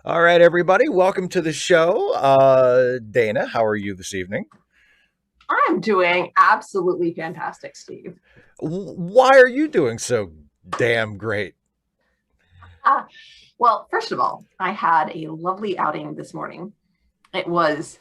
All right, everybody, welcome to the show. Dana, how are you this evening? I'm doing absolutely fantastic, Steve. Why are you doing so damn great? Ah, well, first of all, I had a lovely outing this morning. It was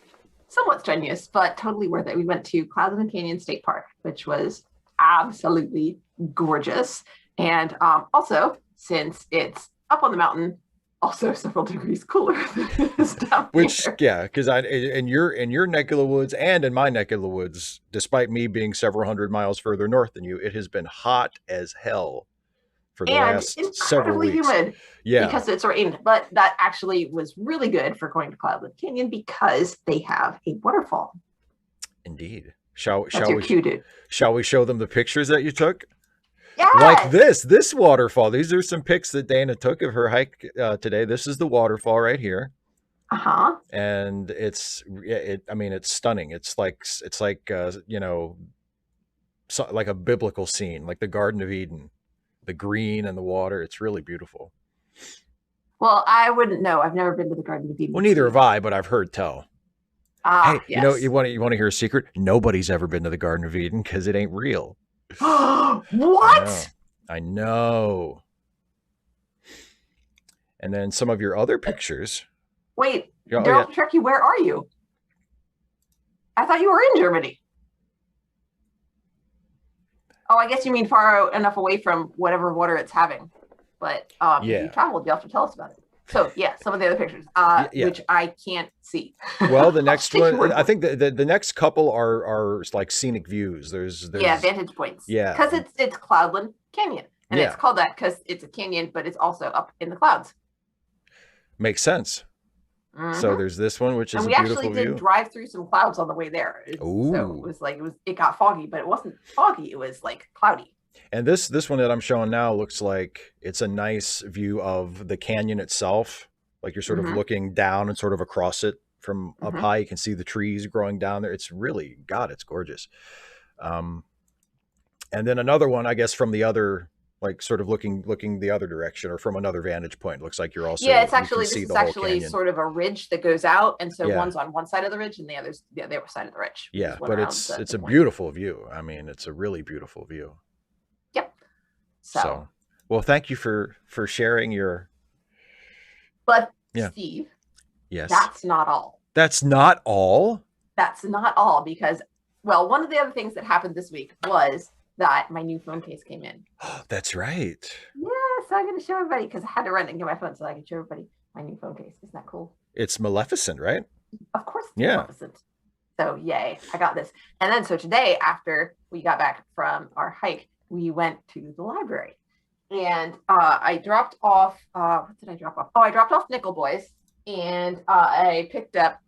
somewhat strenuous, but totally worth it. We went to Cloud Canyon State Park, which was absolutely gorgeous. And also, since it's up on the mountain, also several degrees cooler than it is down Which, here. yeah, because I in your neck of the woods and in my neck of the woods, despite me being several hundred miles further north than you, it has been hot as hell for the And last several incredibly weeks. humid Yeah, because it's rained. But that actually was really good for going to Cloudland Canyon because they have a waterfall. indeed. Shall That's shall your we cue, dude. shall we show them the pictures that you took? Like Yes. this waterfall. These are some pics that Dana took of her hike today. This is the waterfall right here. Uh huh. And it's yeah, I mean it's stunning. It's like like a biblical scene, like the Garden of Eden, the green and the water. It's really beautiful. Well, I wouldn't know. I've never been to the Garden of Well, Eden, neither have Steve. I, but I've heard tell. Hey, Ah, you yes. want to hear a secret? Nobody's ever been to the Garden of Eden because it ain't real. I know. What? I know. And then some of your other pictures. Wait, Oh yeah. Daryl Petrecki, where are you? I thought you were in Germany. Oh, I guess you mean far enough away from whatever water it's having. But if you Yeah. traveled, you'll have to tell us about it. So yeah, some of the other pictures, Yeah. which I can't see. Well, the I'll next take your one, word I for it. think the next couple are like scenic views. Yeah, There's vantage points yeah, because it's Cloudland Canyon, and it's yeah, called that because it's a canyon, but it's also up in the clouds. makes sense. So Hmm. there's this one, which is And a we actually beautiful did view. drive through some clouds on the way there. So Ooh, it got foggy, but it wasn't foggy. It was like cloudy. and this one that I'm showing now looks like it's a nice view of the canyon itself. Like you're sort of Hmm. looking down and sort of across it from up Hmm. high. You can see the trees growing down there. It's really God, it's gorgeous. Um, and then another one, I guess, from the other, like sort of looking the other direction or from another vantage point. Looks like Yeah, you can this see is the whole actually canyon. sort of a ridge that goes out, and so Yeah, one's on one side of the ridge, and the other's the other side of the ridge. We yeah, just went but around it's the a point. beautiful view. I mean, it's a really beautiful view. Yep. So, So, well, thank you for sharing your but yeah. Steve, Yes. that's not all. That's not all. That's not all because, well, one of the other things that happened this week was that my new phone case came in. That's right. Yeah, so I'm going to show everybody because I had to run and get my phone so I could show everybody my new phone case. Isn't that cool? It's Maleficent, right? Of course, it's Yeah. Maleficent. So yay, I got this. And then so today, after we got back from our hike, we went to the library, and I dropped off. What did I drop off? Oh, I dropped off Nickel Boys, and I picked up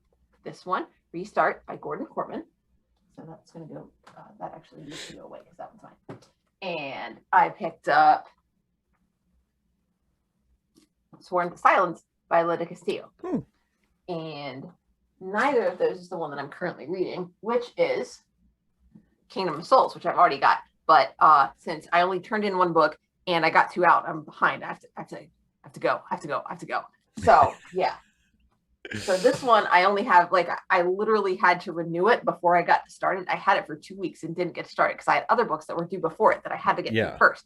this one, Restart by Gordon Corman. So that's going to go. That actually needs to go away because that one's mine. And I picked up Sworn to Silence by Lydia Castillo. Hmm. And neither of those is the one that I'm currently reading, which is Kingdom of Souls, which I've already got. But since I only turned in one book and I got two out, I'm behind. I have to go. So yeah. So this one I only have like I literally had to renew it before I got started. I had it for 2 weeks and didn't get started because I had other books that were due before it that I had to get through Yeah. first.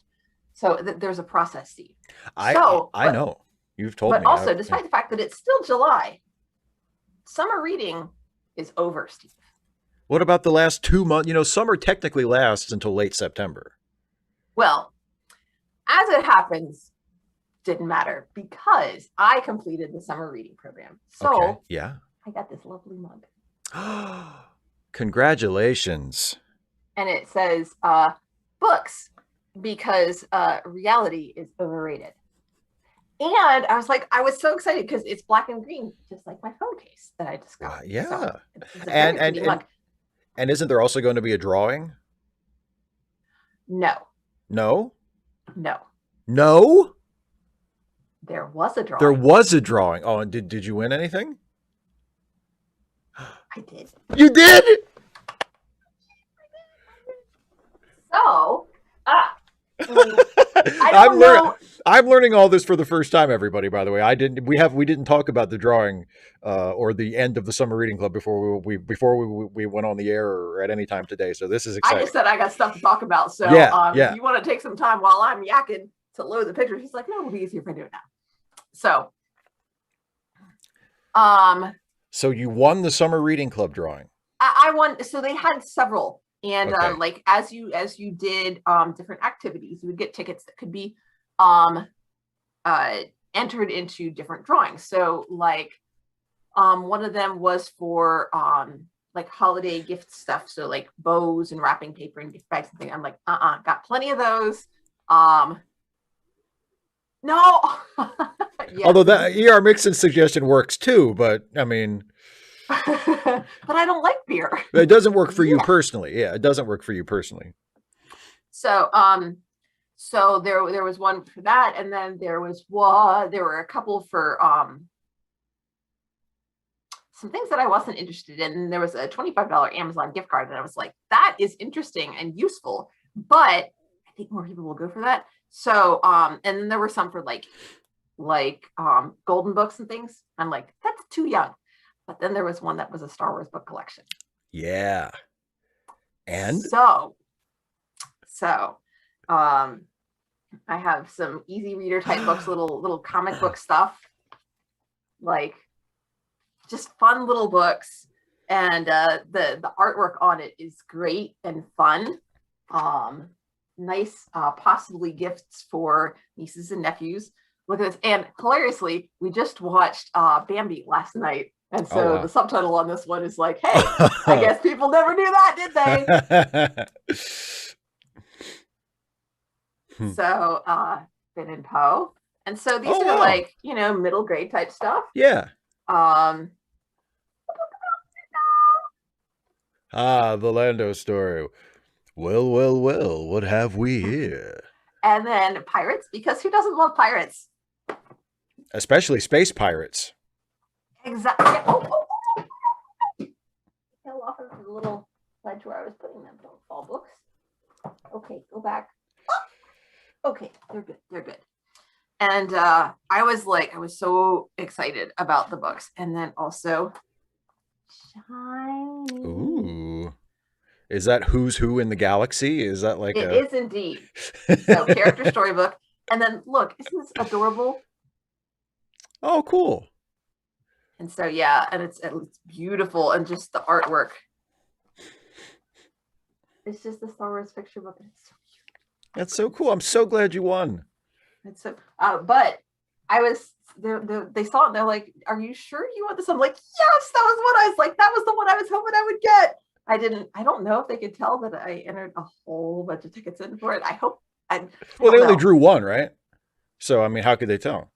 So there's a process, Steve. I So, I know. You've told but me. also, Yeah. despite the fact that it's still July, summer reading is over, Steve. What about the last 2 months? Summer technically lasts until late September. Well, as it happens, didn't matter because I completed the summer reading program. Okay. So Yeah. I got this lovely mug. Congratulations. And it says books because reality is overrated. And I was so excited because it's black and green, just like my phone case that I just got. So Yeah. it's a And very and pretty and mug. and isn't there also going to be a drawing? No, No. no, No. there was a There drawing. was a drawing. Oh, and did you win anything? I did. You did? So, ah, mm, I I'm don't learning. know. I'm learning all this for the first time. Everybody, by the way, I didn't. We didn't talk about the drawing or the end of the summer reading club before we went on the air or at any time today. So this is I exciting. just said I got stuff to talk about. So Yeah, if yeah. you want to take some time while I'm yakking to load the pictures, he's like, no, it'll be easier if I do it now. So, So you won the summer reading club drawing. I won. So they had several, and Okay. like as you did different activities, you would get tickets that could be um entered into different drawings. So like one of them was for like holiday gift stuff, so like bows and wrapping paper and gift bags and things. I'm like, got plenty of those. No. Yes. Although that E.R. Mixon's suggestion works too, but I mean, but I don't like beer. It doesn't work for you personally. Yeah, it doesn't work for you personally. So so there was one for that, and then there were a couple for some things that I wasn't interested in. And there was a $25 Amazon gift card, and I was like, that is interesting and useful, but I think more people will go for that. So and then there were some for like golden books and things. I'm like, that's too young. But then there was one that was a Star Wars book collection. Yeah. And so I have some easy reader type books, little comic book stuff, like just fun little books, and the artwork on it is great and fun. Nice, possibly gifts for nieces and nephews. Look at this. And hilariously, we just watched Bambi last night. And so the subtitle on this one is like, hey, I guess people never knew that, did they? So Finn and Poe. And so these are like, middle grade type stuff. Yeah. The Lando story. Well, well, well, what have we here? And then pirates, because who doesn't love pirates? Especially space pirates. Exactly. Fell off of the little ledge where I was putting them. Don't fall, books. Okay, go back. Okay, they're good. They're good. And I was so excited about the books. And then also shiny. Ooh. Is that Who's Who in the Galaxy? Is that like it is indeed. So character storybook. And then look, isn't this adorable? Oh, cool. And so yeah, and it's beautiful, and just the artwork. It's just the Star Wars picture book. And it's so cute. That's so cool. I'm so glad you won. It's so but I was they saw it and they're like, are you sure you want this? I'm like, yes, that was what I was like, that was the one I was hoping I would get. I don't know if they could tell that I entered a whole bunch of tickets in for it. I hope well, they only drew one, right? So I mean, how could they tell?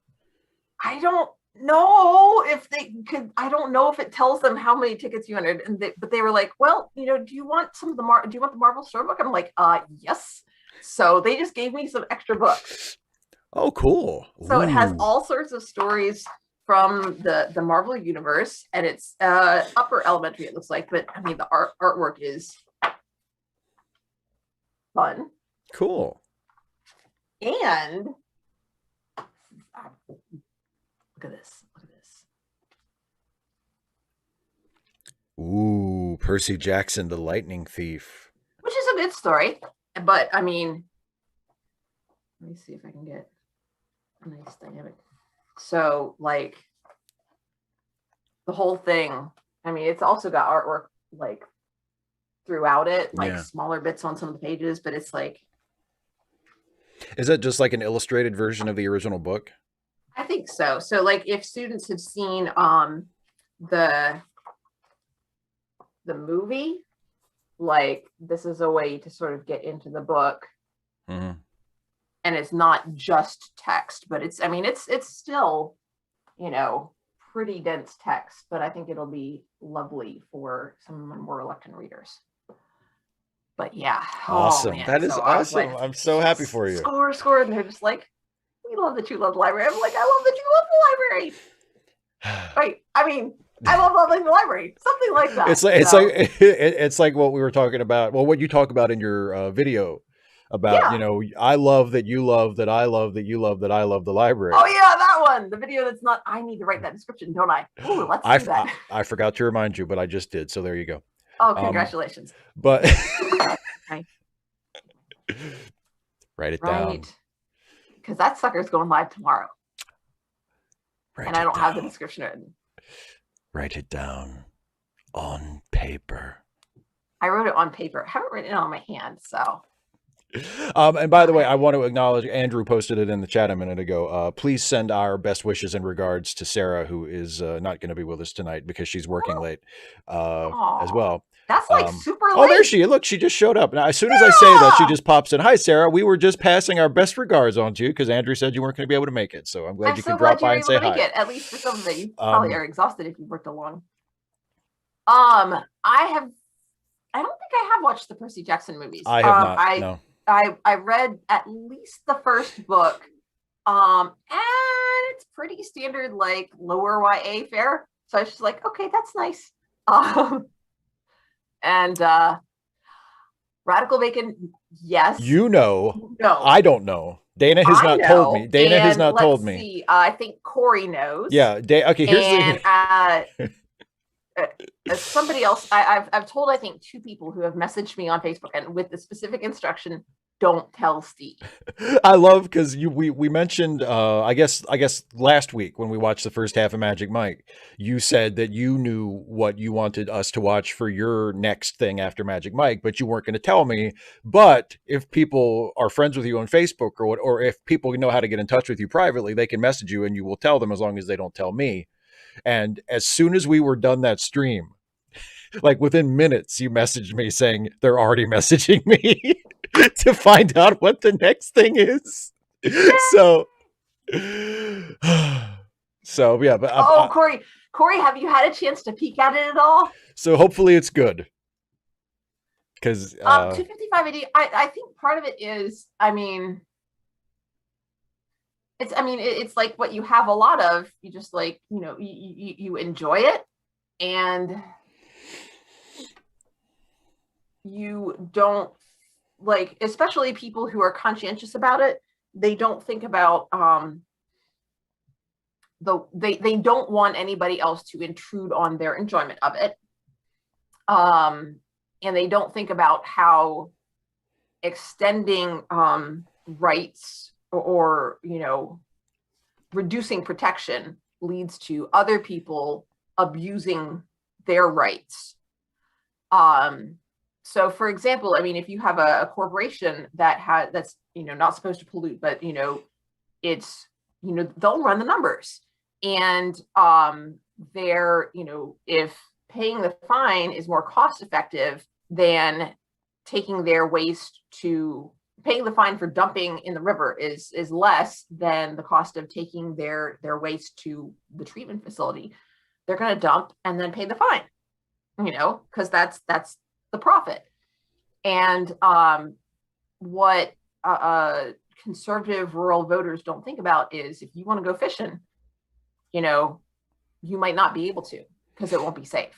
I don't know if they could. I don't know if it tells them how many tickets you entered, but they were like, well, do you want some of the do you want the Marvel storybook? I'm like, yes. So they just gave me some extra books. Oh, cool. So it has all sorts of stories from the Marvel universe, and it's upper elementary, it looks like, but I mean the artwork is fun. Cool. And look at this. Ooh, Percy Jackson, the Lightning Thief. Which is a good story, but I mean, let me see if I can get a nice dynamic. So like the whole thing, I mean, it's also got artwork like throughout it, like smaller bits on some of the pages, but it's like. Is that just like an illustrated version of the original book? I think so. So like if students have seen the movie, like this is a way to sort of get into the book. Mm-hmm. And it's not just text, but it's still, pretty dense text, but I think it'll be lovely for some more reluctant readers. But yeah. Awesome. That is awesome. Like, I'm so happy for you. Score. And they're just like, we love that you love the library. I'm like, I love that you love the library. Right. I mean, I love loving the library. Something like that. It's like what we were talking about. Well, what you talk about in your video about, Yeah. I love that you love that I love that you love that I love the Oh library. yeah, that one. The video that's not. I need to write that description, don't I? Ooh, let's I, do I, that. I forgot to remind you, but I just did. So there you go. Oh, Um, congratulations. but Okay. write it down. Right. Because that sucker's going live tomorrow, and Write I it don't have the down. description written. Write it down on paper. I wrote it on paper. I haven't written it on my hand, so And by the way, I okay. want to acknowledge Andrew posted it in the chat a minute ago. Please send our best wishes and regards to Sarah, who is not going to be with us tonight because she's working late as Oh, well. that's like super Oh, there late. she is. Look, she just showed up. Now, as soon as I say that, she Yeah. just pops in. Hi, Sarah. We were just passing our best regards on to you because Andrew said you weren't going to be able to make it. So I'm glad I'm you could so drop glad you're by and able say to make hi. it, at least for some of it. You probably Um, are exhausted if you've worked along. I have. I don't think I have watched the Percy Jackson movies. I have not. No. I read at least the first book. And it's pretty standard, like lower YA fare. So I was just like, okay, that's nice. Um, and Radical Bacon, yes, You know, no, I don't know. Dana has I not told me. know. Dana has And not told let's me. see, I think Corey knows. Yeah. Okay. Here's the. And uh, somebody else, I've told I think two people who have messaged me on Facebook and with the specific instruction, don't tell Steve. I love because we mentioned I guess last week when we watched the first half of Magic Mike, you said that you knew what you wanted us to watch for your next thing after Magic Mike, but you weren't going to tell me. But if people are friends with you on Facebook or if people know how to get in touch with you privately, they can message you and you will tell them as long as they don't tell me. And as soon as we were done that stream, like within minutes, you messaged me saying they're already messaging me to find out what the next thing is. So, so yeah, but Oh, Corey, have you had a chance to peek at it at all? so hopefully it's good because 255 AD, I think part of it is, it's like what you have a lot of. You just like, you enjoy it, and you don't like, especially people who are conscientious about it, they don't think about they don't want anybody else to intrude on their enjoyment of it. And they don't think about how extending rights or reducing protection leads to other people abusing their rights. So for example, if you have a corporation that's not supposed to pollute, but it's they'll run the numbers, and they're if paying the fine is more cost effective than taking their waste to paying the fine for dumping in the river is less than the cost of taking their waste to the treatment facility, they're going to dump and then pay the fine, because that's the profit. And what conservative rural voters don't think about is if you want to go fishing, you might not be able to because it won't be safe.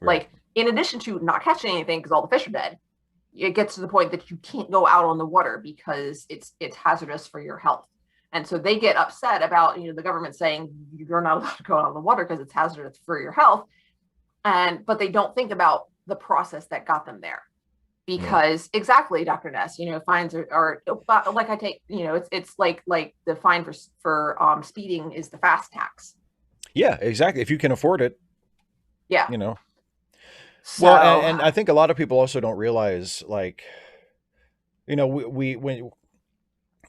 right. Like, in addition to not catching anything because all the fish are dead, it gets to the point that you can't go out on the water because it's hazardous for your health. And so they get upset about the government saying you're not allowed to go out on the water because it's hazardous for your health. But they don't think about the process that got them there. Because exactly, Dr. Ness, fines are like I take, it's like the fine for speeding is the fast tax. Yeah, exactly. If you can afford it, Yeah. Well, So and I think a lot of people also don't realize, like, we when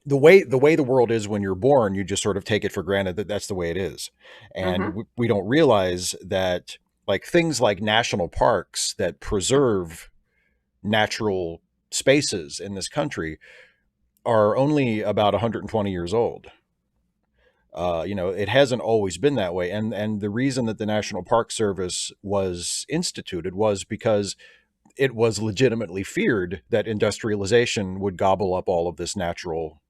the way the world is when you're born, you just sort of take it for granted that that's the way it is, and we don't realize that like things like national parks that preserve natural spaces in this country are only about 120 years old. It hasn't always been that way, and the reason that the National Park Service was instituted was because it was legitimately feared that industrialization would gobble up all of this natural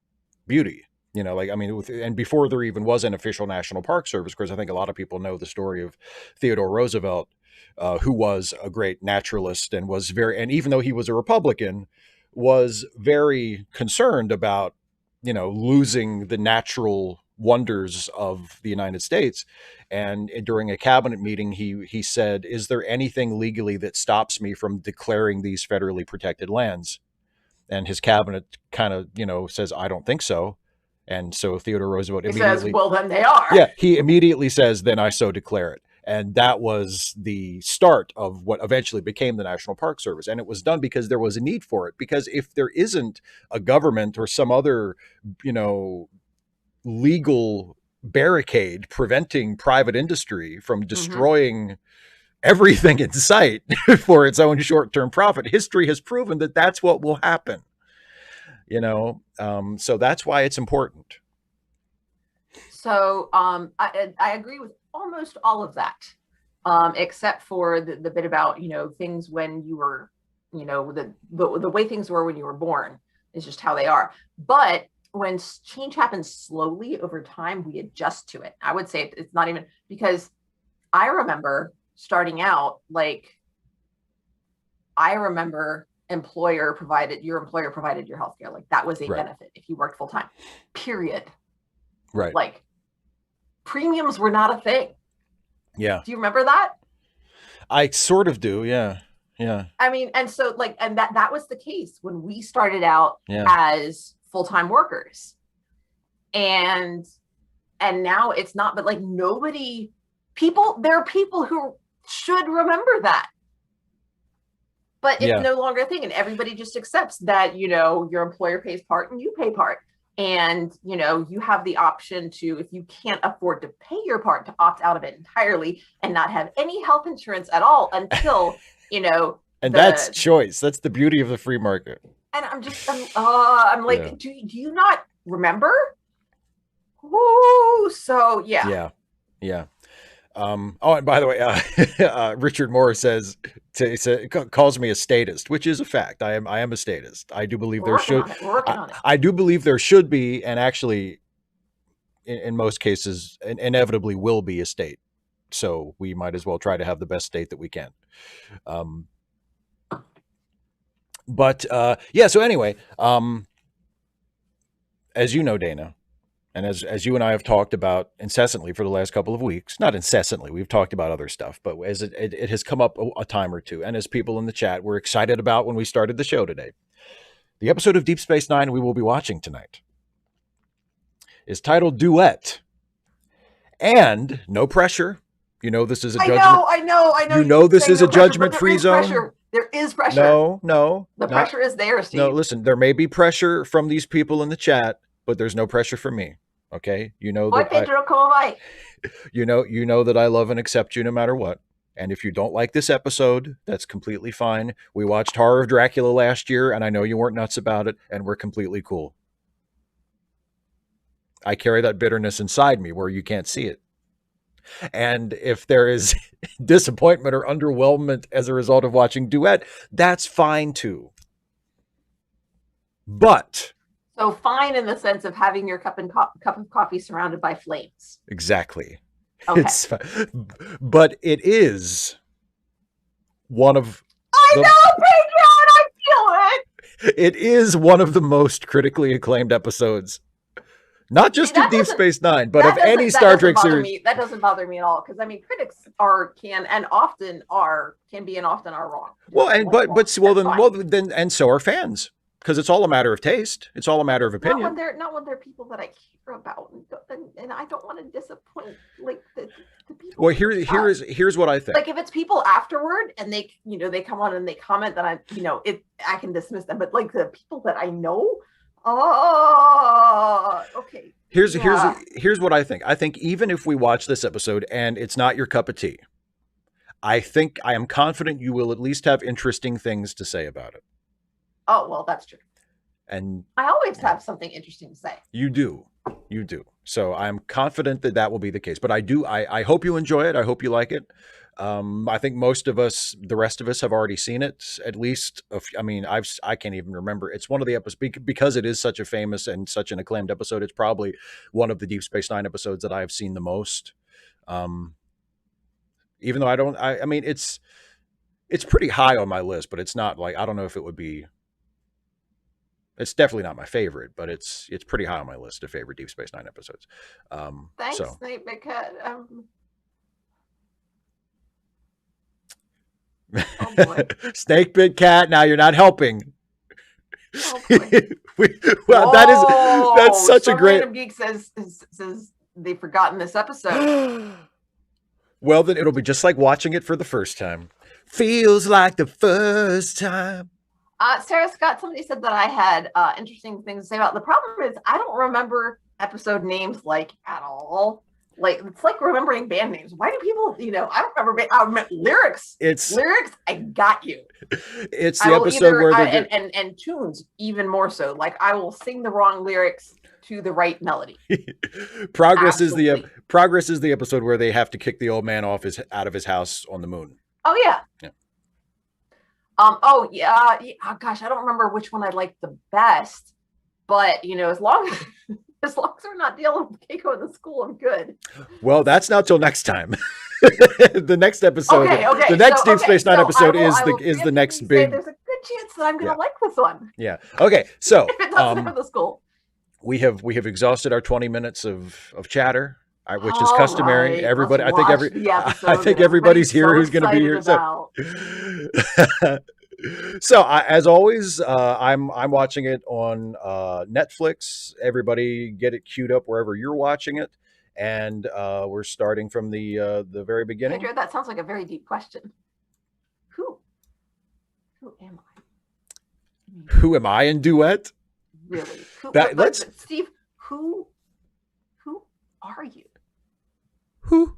beauty. And before there even was an official National Park Service, because I think a lot of people know the story of Theodore Roosevelt, who was a great naturalist and was and even though he was a Republican, was very concerned about, losing the natural wonders of the United States. And during a cabinet meeting, he said, "Is there anything legally that stops me from declaring these federally protected lands?" And his cabinet kind of, says, "I don't think so." And so Theodore Roosevelt He says, immediately, well, then they are. yeah, he immediately says, "Then I so declare it." And that was the start of what eventually became the National Park Service. And it was done because there was a need for it. Because if there isn't a government or some other, you know, legal barricade preventing private industry from Mm-hmm. destroying everything in sight for its own short-term profit, history has proven that that's what will happen. So that's why it's important. So I agree with almost all of that, except for the bit about things when you were the way things were when you were born is just how they are. But when change happens slowly over time, we adjust to it. I would say it's not even because I remember starting out like I remember your employer provided your health care. Like that was a Right. benefit if you worked full time. Period. Right. Like premiums were not a thing. Yeah. Do you remember that? I sort of do. Yeah. Yeah. I mean, and so like, and that was the case when we started out Yeah. as full-time workers. And now it's not, but like there are people who should remember that. But it's Yeah. no longer a thing. And everybody just accepts that, your employer pays part and you pay part. And, you have the option to, if you can't afford to pay your part, to opt out of it entirely and not have any health insurance at all until, And that's the, choice. That's the beauty of the free market. and I'm Yeah. like, do you not remember? Ooh, so yeah. Yeah. Yeah. And by the way, Richard Moore calls me a statist, which is a fact. I am a statist. I do believe We're there working should, on it. We're working I, on it. I do believe there should be, and actually, in most cases, inevitably will be a state. So we might as well try to have the best state that we can. Um, but yeah. So anyway, as you know, Dana, and as you and I have talked about incessantly for the last couple of weeks, not incessantly, we've talked about other stuff, but as it has come up a time or two, and as people in the chat were excited about when we started the show today, the episode of Deep Space Nine we will be watching tonight is titled Duet. And no pressure. This is a judgment. I know. You You know keep this saying is no a pressure, but there judgment-free is zone. pressure. There is pressure. No, no, The not pressure is there, no. Steve. Listen, there may be pressure from these people in the chat, but there's no pressure from me. Okay, you know Boy, that I Pedro, como vai? you know that I love and accept you no matter what. And if you don't like this episode, that's completely fine. We watched Horror of Dracula last year, and I know you weren't nuts about it, and we're completely cool. I carry that bitterness inside me where you can't see it. And if there is disappointment or underwhelmment as a result of watching Duet, that's fine too. But So fine in the sense of having your cup of coffee surrounded by flames. exactly. Okay. It's but it is one of I the know, Pedro, and I feel it. it is one of the most critically acclaimed episodes. Not See, just of that Deep doesn't Space Nine, but of any that Star doesn't Trek bother series. me. That doesn't bother me at all because I mean critics can be and often are wrong. Well, and Like, then and so are fans, because it's all a matter of taste. It's all a matter of not when opinion. they're people that I care about, and I don't want to disappoint like the people. Well, here's what I think. Like if it's people afterward and they come on and they comment that I can dismiss them, but like the people that I know, oh, okay. Here's what I think. I think even if we watch this episode and it's not your cup of tea, I am confident you will at least have interesting things to say about it. Oh, well, that's true. And I always have something interesting to say. You do. So I'm confident that will be the case. But I hope you enjoy it. I hope you like it. I think the rest of us have already seen it. At least, I can't even remember. It's one of the episodes, because it is such a famous and such an acclaimed episode. It's probably one of the Deep Space Nine episodes that I have seen the most. Even though it's pretty high on my list, but it's not like, I don't know if it would be It's definitely not my favorite, but it's pretty high on my list of favorite Deep Space Nine episodes. Thanks, So Nate McCut. Oh boy. Snake Bit Cat. Now you're not helping. Oh boy. Well, that's Whoa! such a Some great. random geek says they've forgotten this episode. Well, then it'll be just like watching it for the first time. Feels like the first time. Sarah Scott, somebody said that I had interesting things to say about. The problem is I don't remember episode names like at all. Like it's like remembering band names. Why do people, I don't remember lyrics. It's Lyrics. I got you. It's I the will episode either where and tunes even more so. Like I will sing the wrong lyrics to the right melody. Progress Absolutely. is the Progress is the episode where they have to kick the old man out of his house on the moon. Oh yeah. Yeah. Oh yeah. Oh, gosh, I don't remember which one I liked the best, but as long as we're not dealing with Keiko in the school, I'm good. Well, that's not till next time. The next episode, Okay. the next Deep Space Nine episode is the next big. There's a good chance that I'm gonna like this one. Yeah. Okay. So if it doesn't have the school, we have exhausted our 20 minets of chatter. Which is customary. Right. Everybody, I think that everybody's here so who's going to be here. about. So, as always, I'm watching it on Netflix. Everybody, get it queued up wherever you're watching it, and we're starting from the very beginning. Pedro, that sounds like a very deep question. Who am I? Who am I in Duet? Really? Steve, who are you? Who?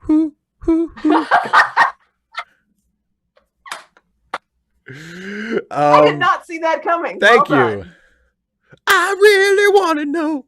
I did not see that coming. Thank you. I really want to know.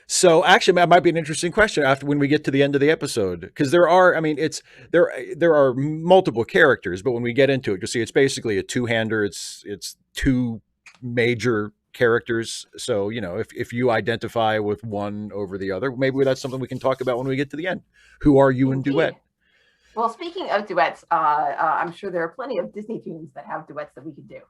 So actually, that might be an interesting question after when we get to the end of the episode, because there are multiple characters, but when we get into it, you'll see it's basically a two-hander. It's two major characters. So if you identify with one over the other, maybe that's something we can talk about when we get to the end. Who are you in Duet? Well, speaking of duets, I'm sure there are plenty of Disney tunes that have duets that we could do.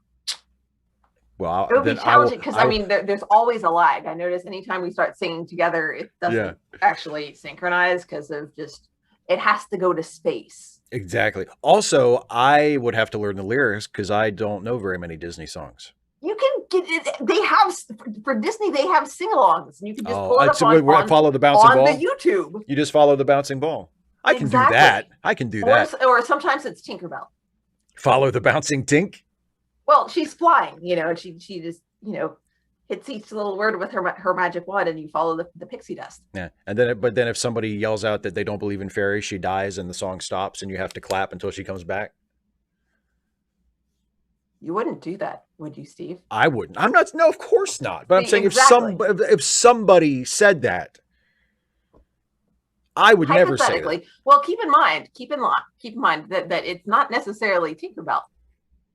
Well, it would be challenging because there's always a lag. I notice anytime we start singing together, it doesn't actually synchronize because of just it has to go to space. Exactly. Also, I would have to learn the lyrics because I don't know very many Disney songs. You can get it. They have for Disney. They have sing-alongs, and you can just pull it up follow the bouncing ball on the YouTube. You just follow the bouncing ball. I can do that. I can do that. Or sometimes it's Tinkerbell. Follow the bouncing tink. Well, she's flying, and she just hits each little word with her magic wand, and you follow the pixie dust. Yeah, and then if somebody yells out that they don't believe in fairies, she dies, and the song stops, and you have to clap until she comes back. You wouldn't do that, would you, Steve? I wouldn't. I'm not. No, of course not. But I'm saying if somebody said that, I would never say that. Well, keep in mind that it's not necessarily Tinkerbell.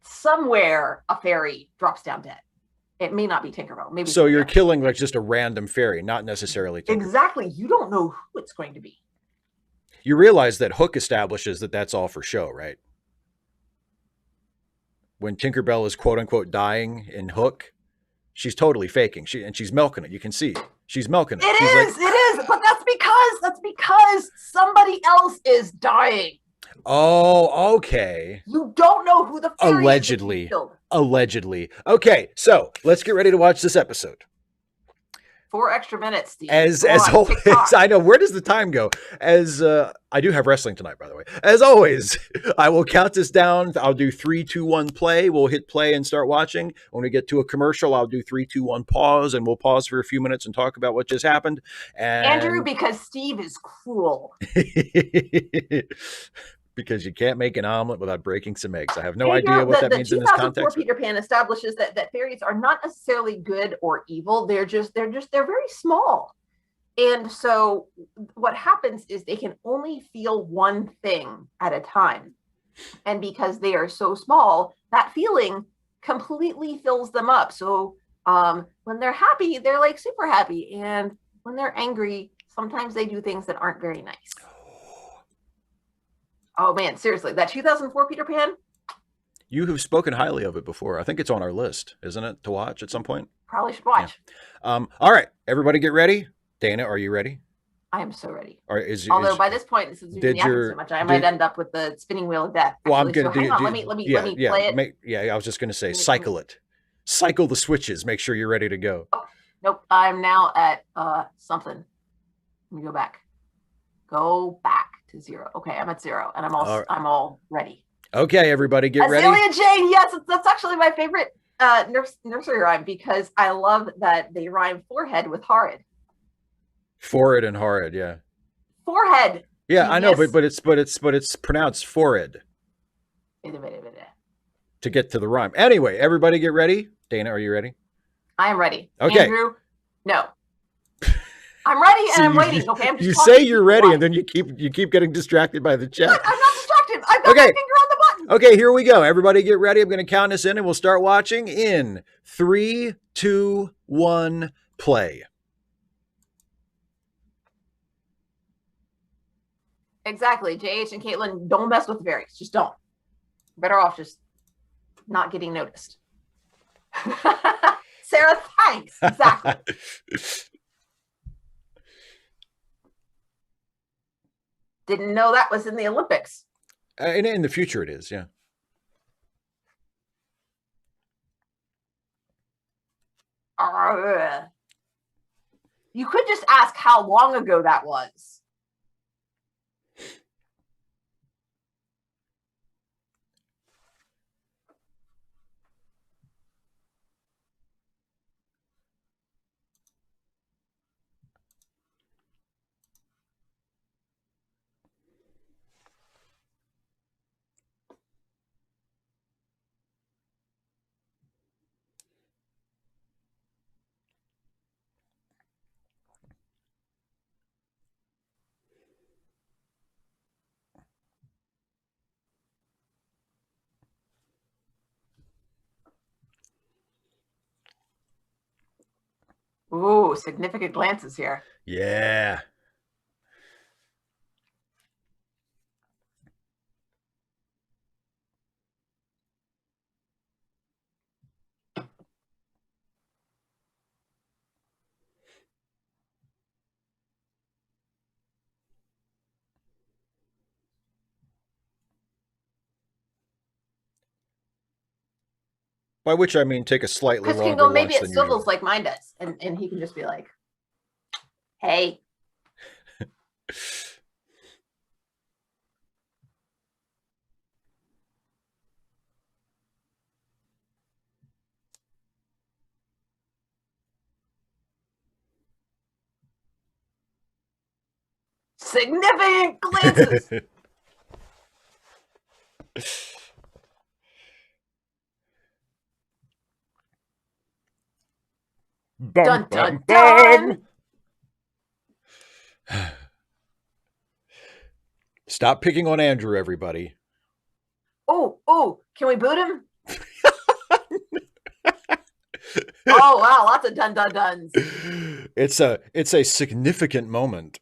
Somewhere a fairy drops down dead. It may not be Tinkerbell. Maybe. So you're killing like just a random fairy, not necessarily Tinkerbell. Exactly. You don't know who it's going to be. You realize that Hook establishes that that's all for show, right? When Tinkerbell is quote unquote dying in Hook, she's totally faking. She's milking it. You can see she's milking it. It is. But that's because somebody else is dying. Oh, okay. You don't know who the fairy Allegedly. Okay, so let's get ready to watch this episode. 4 extra minutes, Steve. As always, I know. Where does the time go? I do have wrestling tonight, by the way. As always, I will count this down. I'll do 3, 2, 1, play. We'll hit play and start watching. When we get to a commercial, I'll do 3, 2, 1, pause, and we'll pause for a few minutes and talk about what just happened. And Andrew, because Steve is cruel. Because you can't make an omelet without breaking some eggs. I have no idea what that means in this context. Peter Pan establishes that fairies are not necessarily good or evil. They're very small. And so what happens is they can only feel one thing at a time. And because they are so small, that feeling completely fills them up. So when they're happy, they're like super happy. And when they're angry, sometimes they do things that aren't very nice. Oh man, seriously, that 2004 Peter Pan, You have spoken highly of it before. I think it's on our list, isn't it, to watch at some point? Probably should Yeah. watch. All right, everybody, get ready. Dana, are you ready? I am so ready. Or Although is by this point, since we've been did yapping so your much, I might did end up with the spinning wheel of death. well? I'm Actually, gonna so hang do, on. do Let yeah, me yeah. play it. I was just gonna say, Let me, cycle it, cycle the switches. Make sure you're ready to go. oh, nope. I'm now at something. Let me go back. Go back to 0. Okay, I'm at 0, and All right. I'm all ready. Okay, everybody, get ready. Azalea Jane. Yes, that's actually my favorite nursery rhyme because I love that they rhyme forehead with horrid. Forehead and horrid, yeah. Forehead. Yeah, I know, Genius. but it's pronounced forehead Wait a minute. to get to the rhyme. Anyway, everybody get ready. Dana, are you ready? I am ready. Okay. Andrew, no. I'm ready and See, I'm waiting. Okay, I'm just you talking say to you're people. ready, Why? and then you keep getting distracted by the chat. What? I'm not distracted. I've got my Okay. finger on the button. Okay, here we go. Everybody get ready. I'm going to count us in, and we'll start watching in 3, 2, 1, play. Exactly. JH and Caitlin, don't mess with the fairies. Just don't. Better off just not getting noticed. Sarah, thanks. Exactly. Didn't know that was in the Olympics. And in the future, it is, yeah. You could just ask how long ago that was. Ooh, significant glances here. Yeah. By which I mean take a slightly Chris can longer go, maybe lunch it than swivels usual. like mine does. And he can just be like, hey. Significant glances. Bum, Dun, bum, dun. bum. Stop picking on Andrew, everybody. Oh, can we boot him? Oh, wow, lots of duns. It's a significant moment.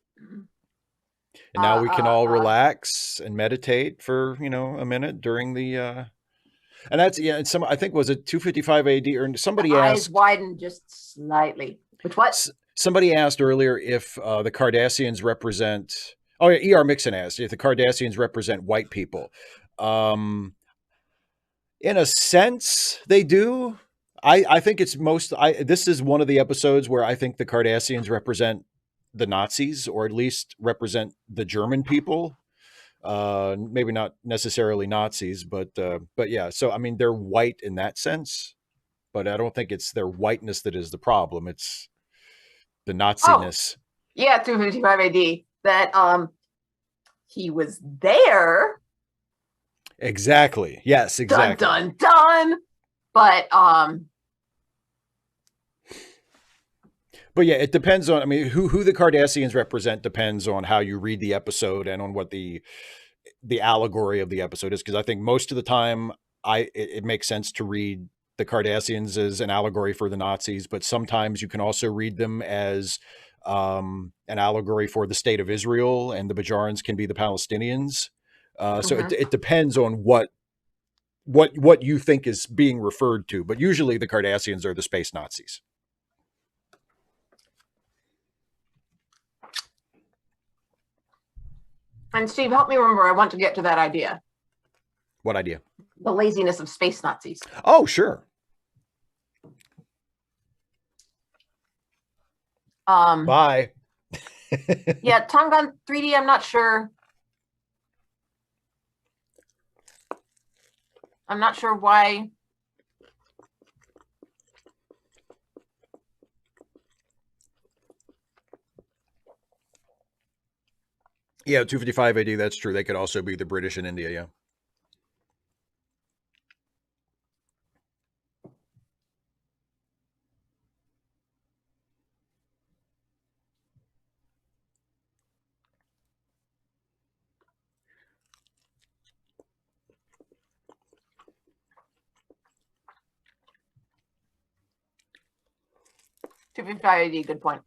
And now we can all relax and meditate for, a minute during the and that's and some I think was it 255 AD or somebody eyes asked widen just slightly. Which what? Somebody asked earlier if the Cardassians represent. Oh yeah, ER Mixon asked if the Cardassians represent white people. In a sense, they do. I think it's most. This is one of the episodes where I think the Cardassians represent the Nazis, or at least represent the German people. Maybe not necessarily Nazis, but yeah. So I mean, they're white in that sense, but I don't think it's their whiteness that is the problem. It's the Nazi-ness. Oh, yeah, 255 AD. That he was there. Exactly. Yes, exactly. Dun. But yeah, it depends on. I mean, who the Cardassians represent depends on how you read the episode and on what the allegory of the episode is. Because I think most of the time, it makes sense to read the Cardassians as an allegory for the Nazis, but sometimes you can also read them as an allegory for the state of Israel, and the Bajorans can be the Palestinians. So it depends on what what you think is being referred to, but usually the Cardassians are the space Nazis. And Steve, help me remember. I want to get to that idea. What idea? The laziness of space Nazis. Oh, sure. Bye. Yeah, Tongan 3D. I'm not sure. I'm not sure why. Yeah, 255 AD. That's true. They could also be the British in India. Yeah. Good point.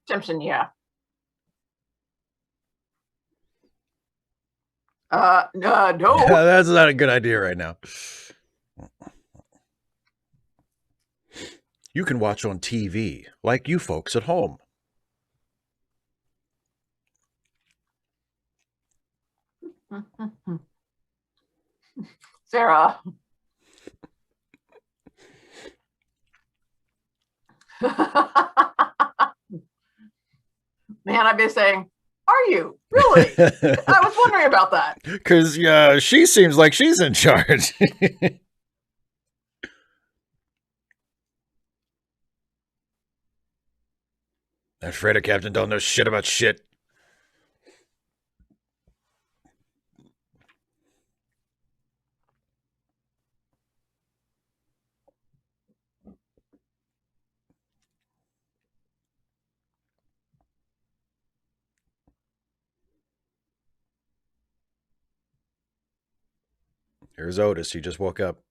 Simpson, yeah. No. That's not a good idea right now. You can watch on TV, like you folks at home. Sarah. Man, I've been saying, are you? Really? I was wondering about that. Because she seems like she's in charge. That freighter captain don't know shit about shit. Here's Otis. He just woke up.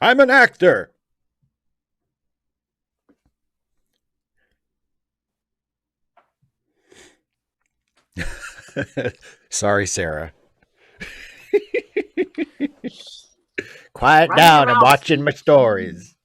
I'm an actor. Sorry, Sarah. Quiet Running your down. I'm mouth, watching Steve. my stories.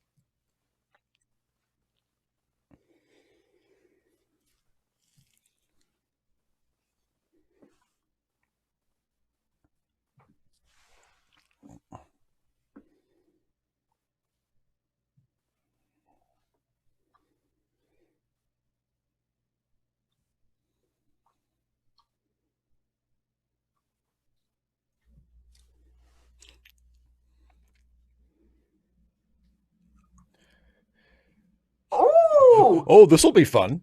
Oh, Oh, this will be fun.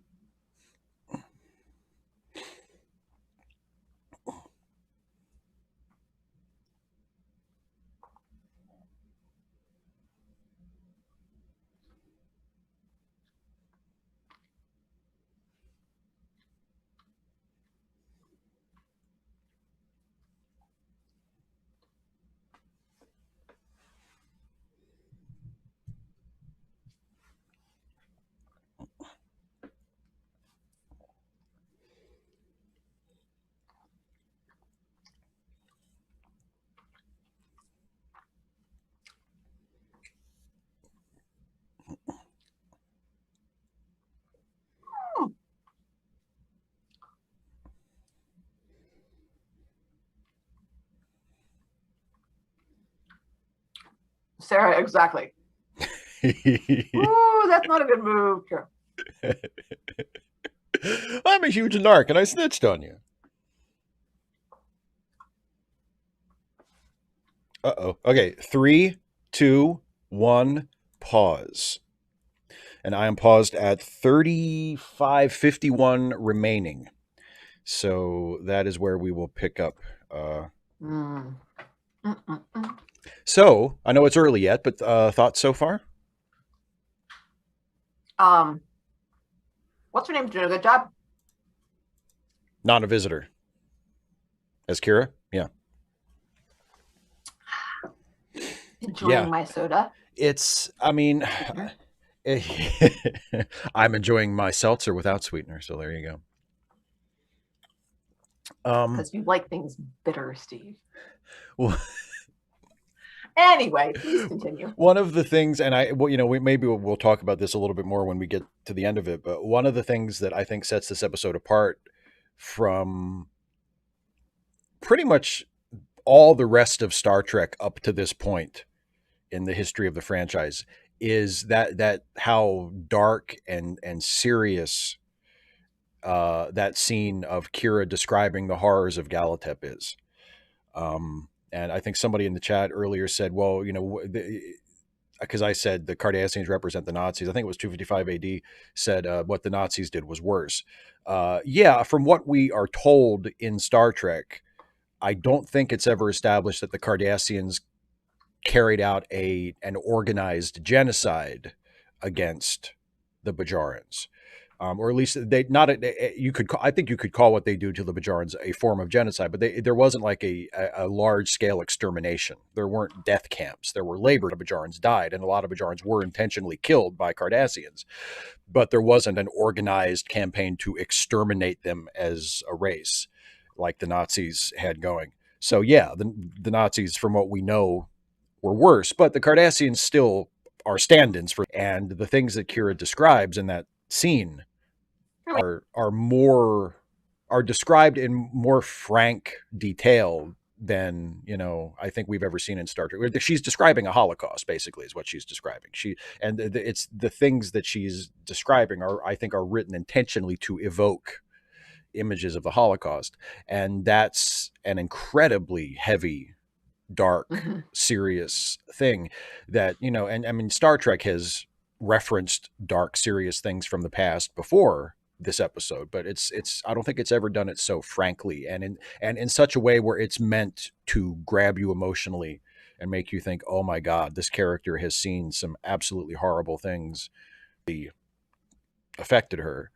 Sarah, exactly. Ooh, that's not a good move. Sure. I'm a huge narc and I snitched on you. Uh-oh. Okay, 3, 2, 1, pause. And I am paused at 35:51 remaining. So that is where we will pick up. Mm. Mm-mm-mm. So I know it's early yet, but thoughts so far? Um, what's her name? Doing a good job. Not a visitor. As Kira? Yeah. Enjoying Yeah. my soda. It's, I mean, Sweetener. I'm enjoying my seltzer without sweetener. So there you go. Because you like things bitter, Steve. Well, Anyway, please continue. one of the things, and well, we'll talk about this a little bit more when we get to the end of it, but one of the things that I think sets this episode apart from pretty much all the rest of Star Trek up to this point in the history of the franchise is that how dark and serious that scene of Kira describing the horrors of Galatep is. And I think somebody in the chat earlier said, well, because I said the Cardassians represent the Nazis. I think it was 255 AD said what the Nazis did was worse. Yeah, from what we are told in Star Trek, I don't think it's ever established that the Cardassians carried out an organized genocide against the Bajorans. Or at least they not you could I think you could call what they do to the Bajorans a form of genocide, but there wasn't like a large scale extermination. There weren't death camps. There were labor. Bajorans died, and a lot of Bajorans were intentionally killed by Cardassians, but there wasn't an organized campaign to exterminate them as a race like the Nazis had going. So yeah, the Nazis, from what we know, were worse, but the Cardassians still are stand-ins for, and the things that Kira describes in that scene are more are described in more frank detail than I think we've ever seen in Star Trek. She's describing a Holocaust, basically, is what she's describing. It's the things that she's describing are, I think, are written intentionally to evoke images of the Holocaust, and that's an incredibly heavy, dark, Mm-hmm. serious thing that, and I mean, Star Trek has referenced dark, serious things from the past before this episode, but it's I don't think it's ever done it so frankly and in such a way where it's meant to grab you emotionally and make you think, oh my God, this character has seen some absolutely horrible things that affected her.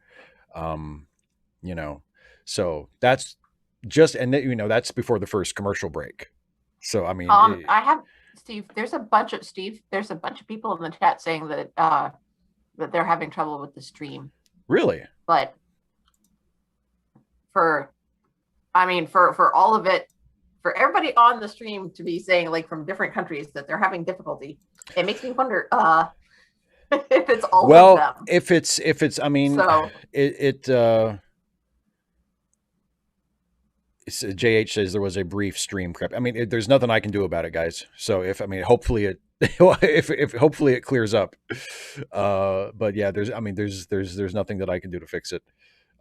Um, you know, so that's just, and that's before the first commercial break. So I mean, I have Steve. There's a bunch of people in the chat saying that they're having trouble with the stream. really, But for for all of it, for everybody on the stream to be saying like from different countries that they're having difficulty, it makes me wonder if it's all of well, them. if it's, I mean, So JH says there was a brief stream creep. I mean, there's nothing I can do about it, guys. So if, I mean, hopefully it, if hopefully it clears up. But yeah, there's nothing that I can do to fix it.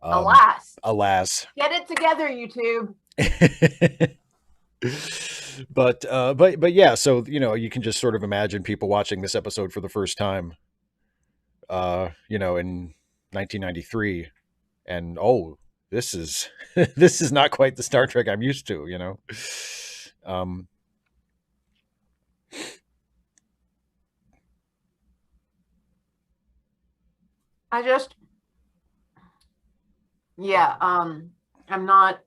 alas, Alas. get it together, YouTube. But yeah, so you can just sort of imagine people watching this episode for the first time, in 1993, and this is this is not quite the Star Trek I'm used to. Um, I just yeah, I'm not.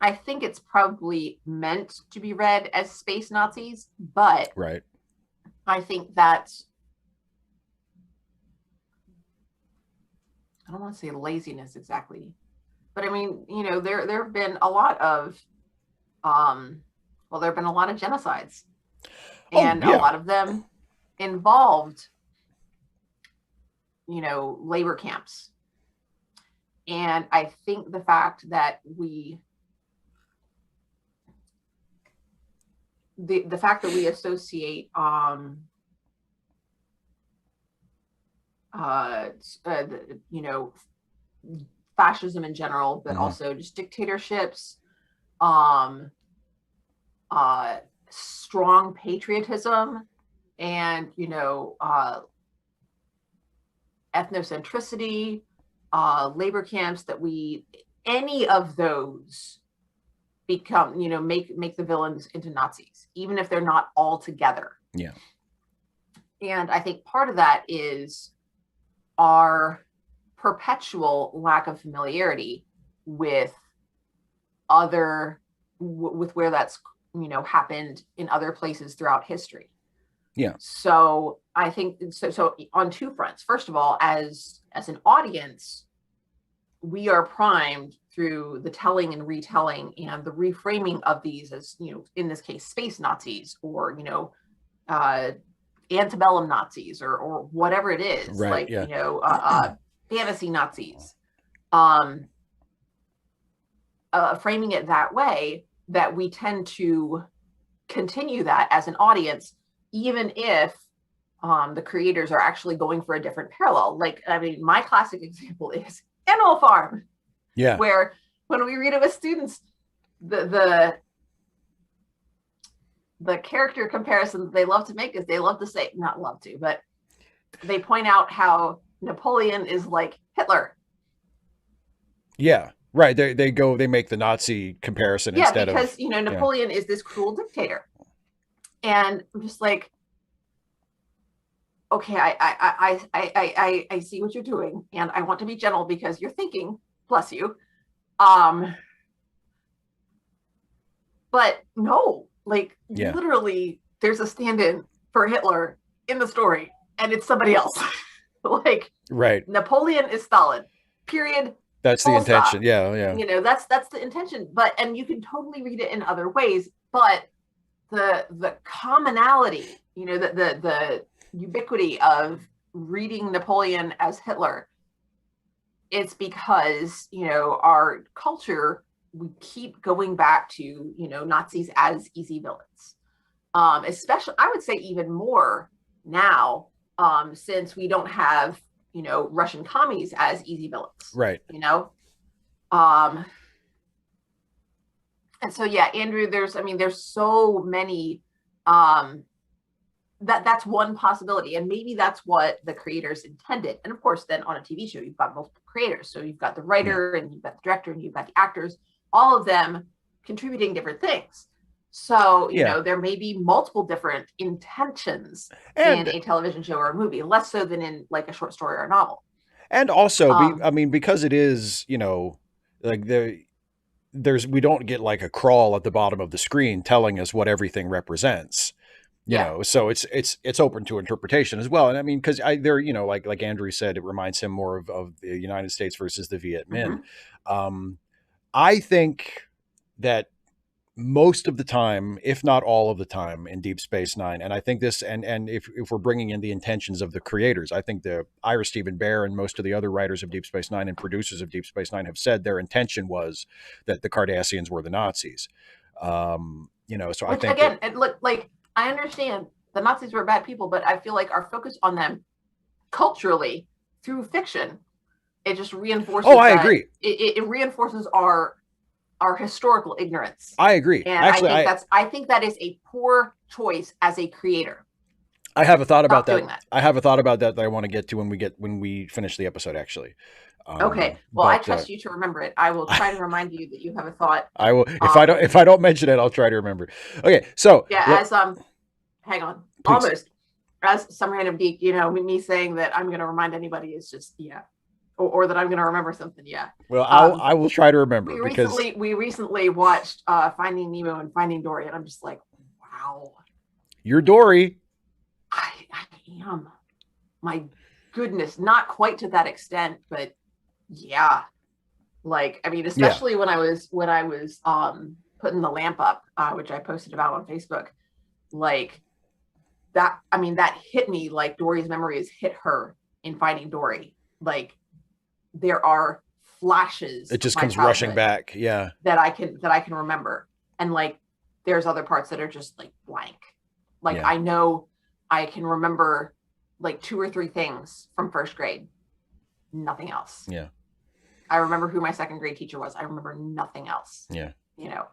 I think it's probably meant to be read as space Nazis, but right. I think that's, I don't want to say laziness exactly, but I mean, there have been a lot of there have been a lot of genocides, Oh and a yeah. lot of them involved labor camps. And I think the fact that we the fact that we associate uh, you know, fascism in general, but Mm-hmm. also just dictatorships, um, strong patriotism, and ethnocentricity, labor camps, that we any of those become, make the villains into Nazis, even if they're not all together. Yeah. And I think part of that is our perpetual lack of familiarity with other with where that's happened in other places throughout history. Yeah. So I think so on two fronts. First of all, as an audience, we are primed through the telling and retelling and the reframing of these as, in this case, space Nazis, or uh, antebellum Nazis, or whatever it is, Right. like Yeah. fantasy Nazis. Framing it that way, that we tend to continue that as an audience, even if the creators are actually going for a different parallel. Like, I mean, my classic example is Animal Farm, Yeah. where when we read it with students, the character comparison they love to make is, they love to say, not love to, but they point out how Napoleon is like Hitler. Yeah. Right. They make the Nazi comparison Yeah, instead because of, yeah. Napoleon is this cruel dictator, and I'm just like, okay, I see what you're doing, and I want to be gentle because you're thinking, bless you. But no, like, Yeah. literally, there's a stand-in for Hitler in the story, and it's somebody else. Like, Right. Napoleon is Stalin. Period. That's the Full stop. intention. Yeah. Yeah. That's the intention. But and you can totally read it in other ways. But the commonality, the ubiquity of reading Napoleon as Hitler, it's because our culture, we keep going back to Nazis as easy villains, especially, I would say, even more now, since we don't have Russian commies as easy villains. Right. And so, yeah, Andrew, there's so many, that's one possibility, and maybe that's what the creators intended. And of course, then on a TV show, you've got multiple creators, so you've got the Yeah. writer, and you've got the director, and you've got the actors, all of them contributing different things. So Yeah. there may be multiple different intentions in And a television show or a movie, less so than in like a short story or a novel. also um I mean, because it is, like we don't get like a crawl at the bottom of the screen telling us what everything represents. yeah. So it's open to interpretation as well. And I mean, because there, like Andrew said, it reminds him more of the United States versus the Viet Minh. Mm-hmm. I think that most of the time, if not all of the time, in Deep Space Nine, and I think this, and if we're bringing in the intentions of the creators, I think the Ira Stephen Bear and most of the other writers of Deep Space Nine and producers of Deep Space Nine have said their intention was that the Cardassians were the Nazis. So I Which, think that, again, it look like, I understand the Nazis were bad people, but I feel like our focus on them culturally through fiction, it just reinforces oh, I that, agree. it reinforces our historical ignorance. I agree. And Actually, I think that is a poor choice as a creator. I have a thought about Stop that. doing that. I have a thought about that I want to get to when we finish the episode, actually. Okay. Well, I But trust you to remember it. I will try to remind you that you have a thought. I will, if I don't mention it, I'll try to remember. Okay, so Yeah, as hang on. please. Almost. As some random geek, me saying that I'm gonna remind anybody is just, yeah. Or that I'm gonna remember something, yeah. Well, I will try to remember, we recently watched Finding Nemo and Finding Dory, and I'm just like, wow. You're Dory. I am. My goodness, not quite to that extent, but yeah. Like, I mean, especially when I was putting the lamp up, which I posted about on Facebook, like that. I mean, that hit me like Dory's memories hit her in Finding Dory. Like, there are flashes. It just comes rushing back. Yeah. That I can remember, and like there's other parts that are just like blank. Like Yeah. I know I can remember like 2 or 3 things from first grade, nothing else. Yeah. I remember who my second grade teacher was. I remember nothing else. Yeah.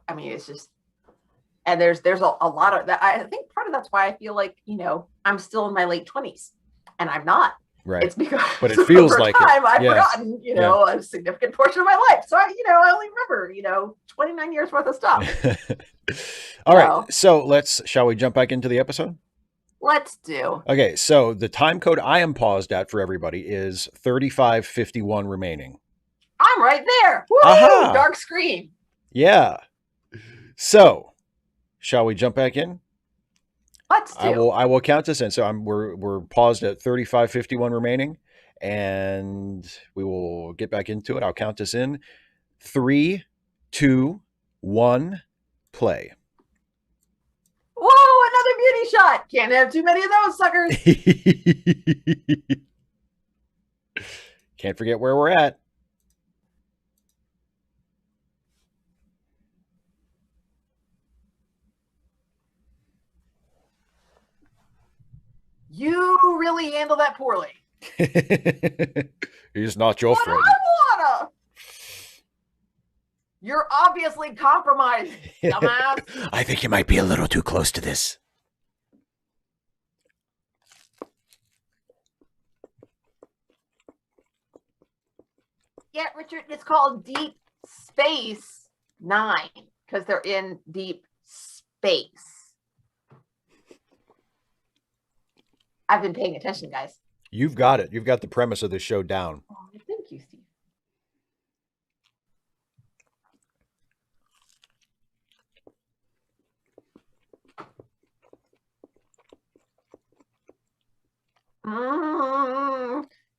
I mean, it's just, and there's a lot of that. I think part of that's why I feel like, I'm still in my late 20s and I'm not. Right. It's because But it feels over like time it. I've Yeah. forgotten, a significant portion of my life. So I only remember, 29 years worth of stuff. All right. So shall we jump back into the episode? Let's do. Okay. So the time code I am paused at for everybody is 3551 remaining. I'm right there. Woo! Aha! Dark screen. Yeah. So shall we jump back in? Let's do. I will count us in. So we're paused at 3551 remaining, and we will get back into it. I'll count us in. 3, 2, 1, play. Whoa, another beauty shot. Can't have too many of those suckers. Can't forget where we're at. You really handle that poorly. He's not your friend. I wanna. You're obviously compromised, dumbass. I think you might be a little too close to this. Yeah, Richard, it's called Deep Space Nine because they're in deep space. I've been paying attention, guys. You've got it. You've got the premise of the show down. Oh, thank you, Steve.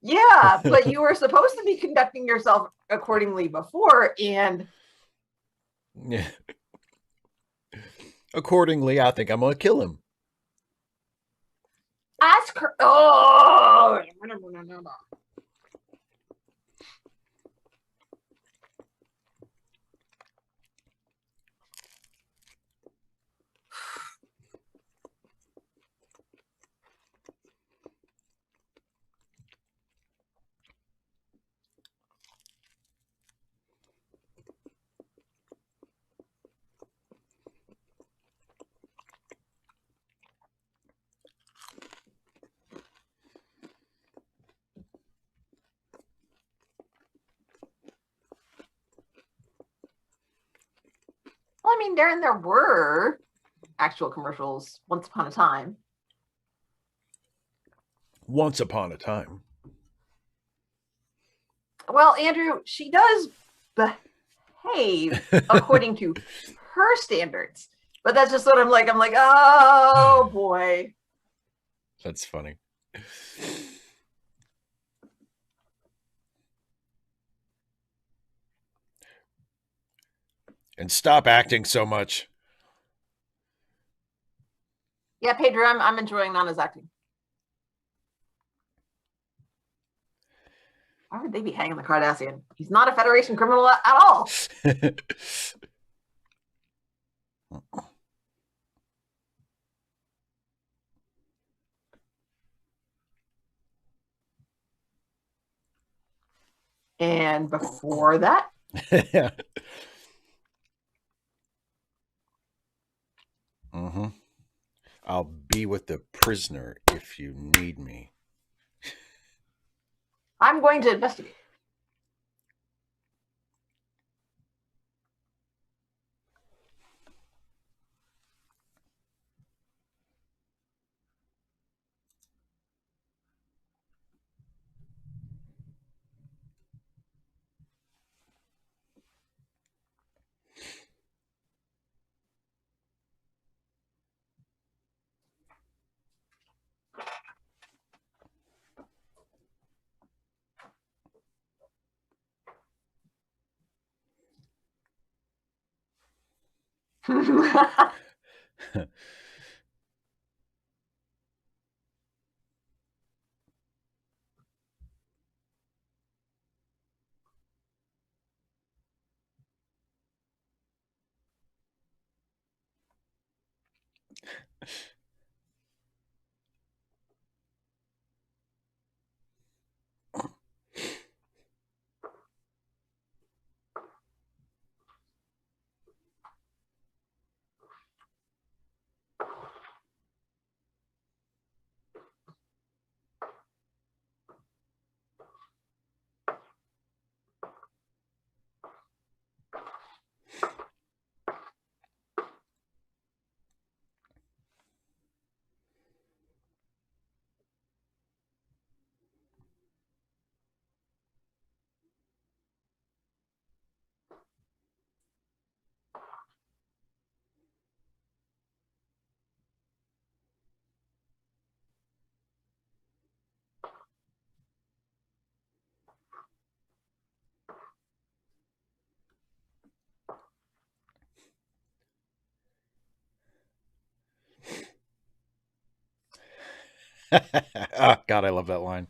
Yeah, but you were supposed to be conducting yourself accordingly before, and yeah. Accordingly, I think I'm gonna kill him. Ask her. Oh. Well, I mean, there were actual commercials once upon a time. Once upon a time. Well, Andrew, she does behave according to her standards, but that's just what I'm like, oh boy. That's funny. And stop acting so much. Yeah, Pedro, I'm enjoying Nana's acting. Why would they be hanging the Cardassian? He's not a Federation criminal at all. And before that, mm-hmm. I'll be with the prisoner if you need me. I'm going to investigate. Oh, God, I love that line.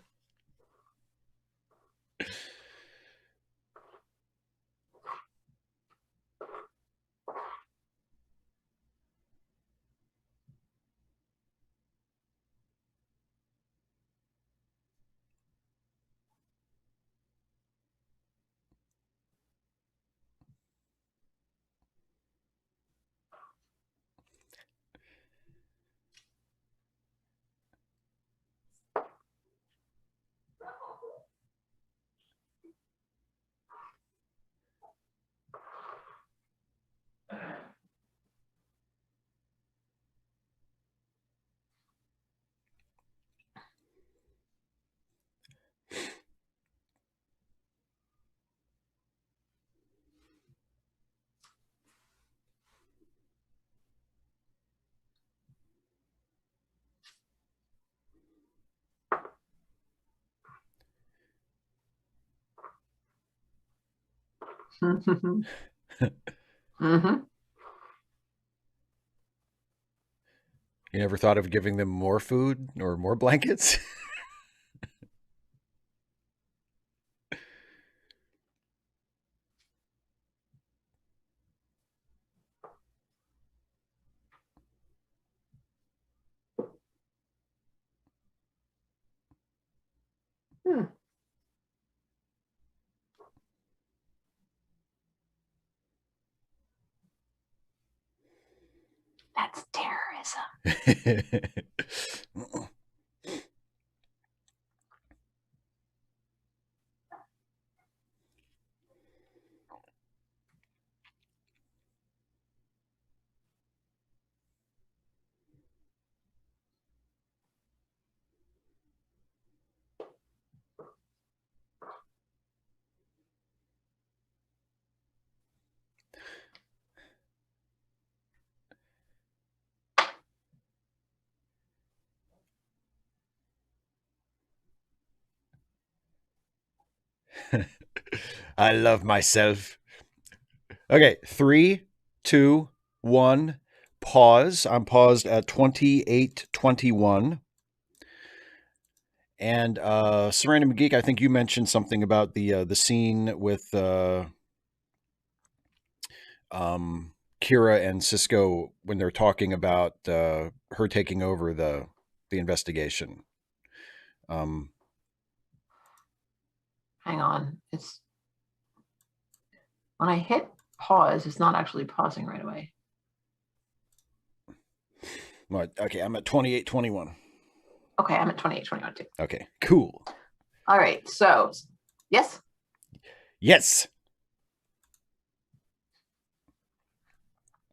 Mm-hmm. You never thought of giving them more food or more blankets? Hmm. That's terrorism. I love myself. Okay, three, two, one. Pause. I'm paused at 28:21. And Serena McGeek, I think you mentioned something about the scene with um, Kira and Cisco when they're talking about her taking over the investigation. Um, Hang on. It's when I hit pause, it's not actually pausing right away. okay, I'm at 28:21. Okay, I'm at 28:21 too. Okay, cool. All right. So, yes. Yes.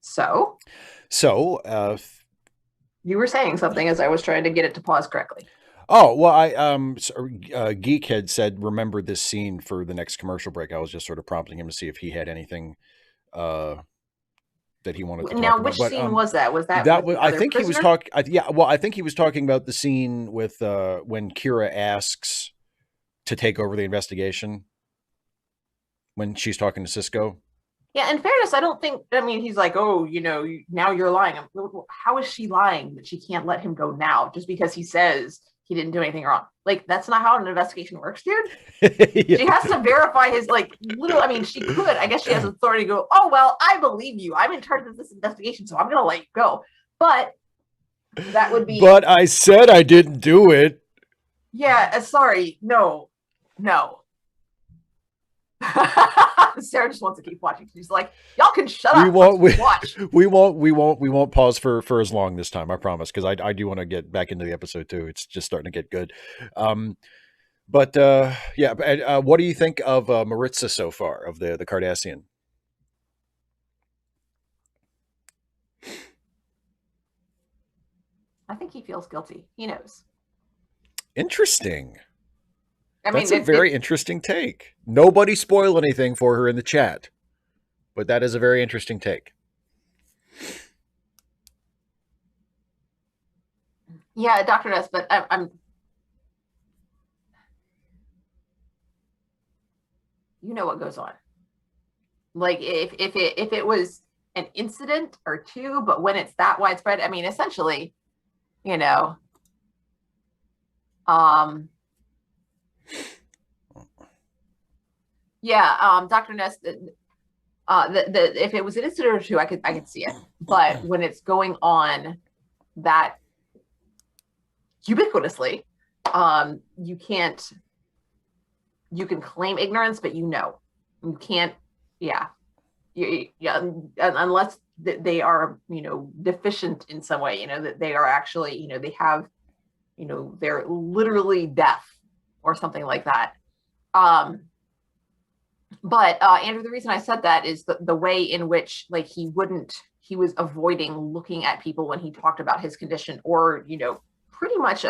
So, So, you were saying something as I was trying to get it to pause correctly. oh well, Geek had said remember this scene for the next commercial break. I was just sort of prompting him to see if he had anything uh, that he wanted to talk Now, about. which But scene was that? Was that that with was the I other think he was prisoner? talking. Yeah, well, I think he was talking about the scene with when Kira asks to take over the investigation when she's talking to Cisco. Yeah, in fairness, I don't think. I mean, he's like, "Oh, now you're lying." How is she lying that she can't let him go now just because he says he didn't do anything wrong? Like, that's not how an investigation works, dude. Yeah. She has to verify his literally. I mean, she could. I guess she has authority to go. Oh well, I believe you. I'm in charge of this investigation, so I'm gonna let you go. But That would be, But I said I didn't do it. yeah, sorry, no, no. Sarah just wants to keep watching. She's like, y'all can shut We up. Let's won't. watch. We won't pause for as long this time. I promise, because I do want to get back into the episode too. It's just starting to get good. Um, but yeah, what do you think of Maritza so far of the Cardassian? I think he feels guilty. He knows. Interesting. I That's mean, a very it's interesting take. Nobody spoil anything for her in the chat, but that is a very interesting take. yeah, Doctor Ness, but I'm you know what goes on. Like if it was an incident or two, but when it's that widespread, I mean, essentially, you know, um, yeah, Doctor Ness, if it was an incident or two, I could see it, but when it's going on that ubiquitously, you can't. You can claim ignorance, but you can't. Yeah, yeah, unless they are deficient in some way. That they are actually they have they're literally deaf or something like that. Um, but Andrew, the reason I said that is the way in which like he was avoiding looking at people when he talked about his condition or pretty much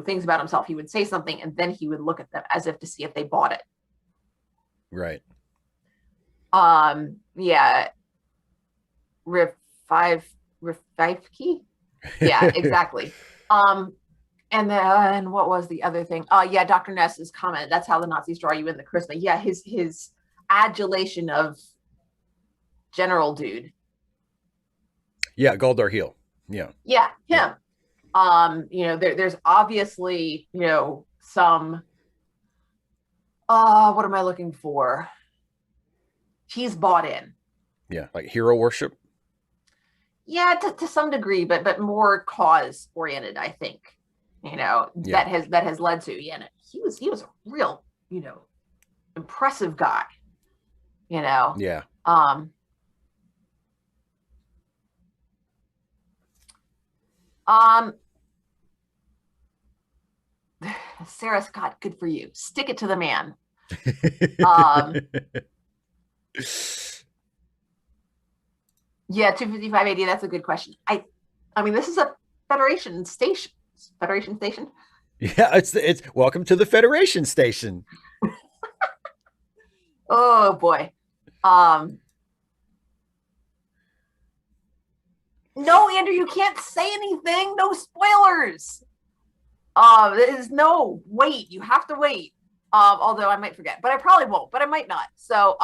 things about himself. He would say something and then he would look at them as if to see if they bought it. Right. Yeah, five key. Yeah, exactly. And then what was the other thing? Yeah, Dr. Ness's comment. That's how the Nazis draw you in the charisma. Yeah, his adulation of General Dude. Yeah, Goldar Heel. Yeah. Yeah, Yeah. him. There's obviously, some what am I looking for? He's bought in. Yeah, like hero worship. Yeah, to some degree, but more cause oriented, I think. Yeah. That has led to, yeah, he was a real, impressive guy, you know. Yeah. Um um Sarah Scott, good for you. Stick it to the man. Um yeah, 25580, that's a good question. I mean, this is a Federation station. Federation station. Yeah, it's welcome to the Federation station. Oh boy. Um no, Andrew, you can't say anything. No spoilers. There's no wait. You have to wait. Although I might forget, but I probably won't. But I might not. So,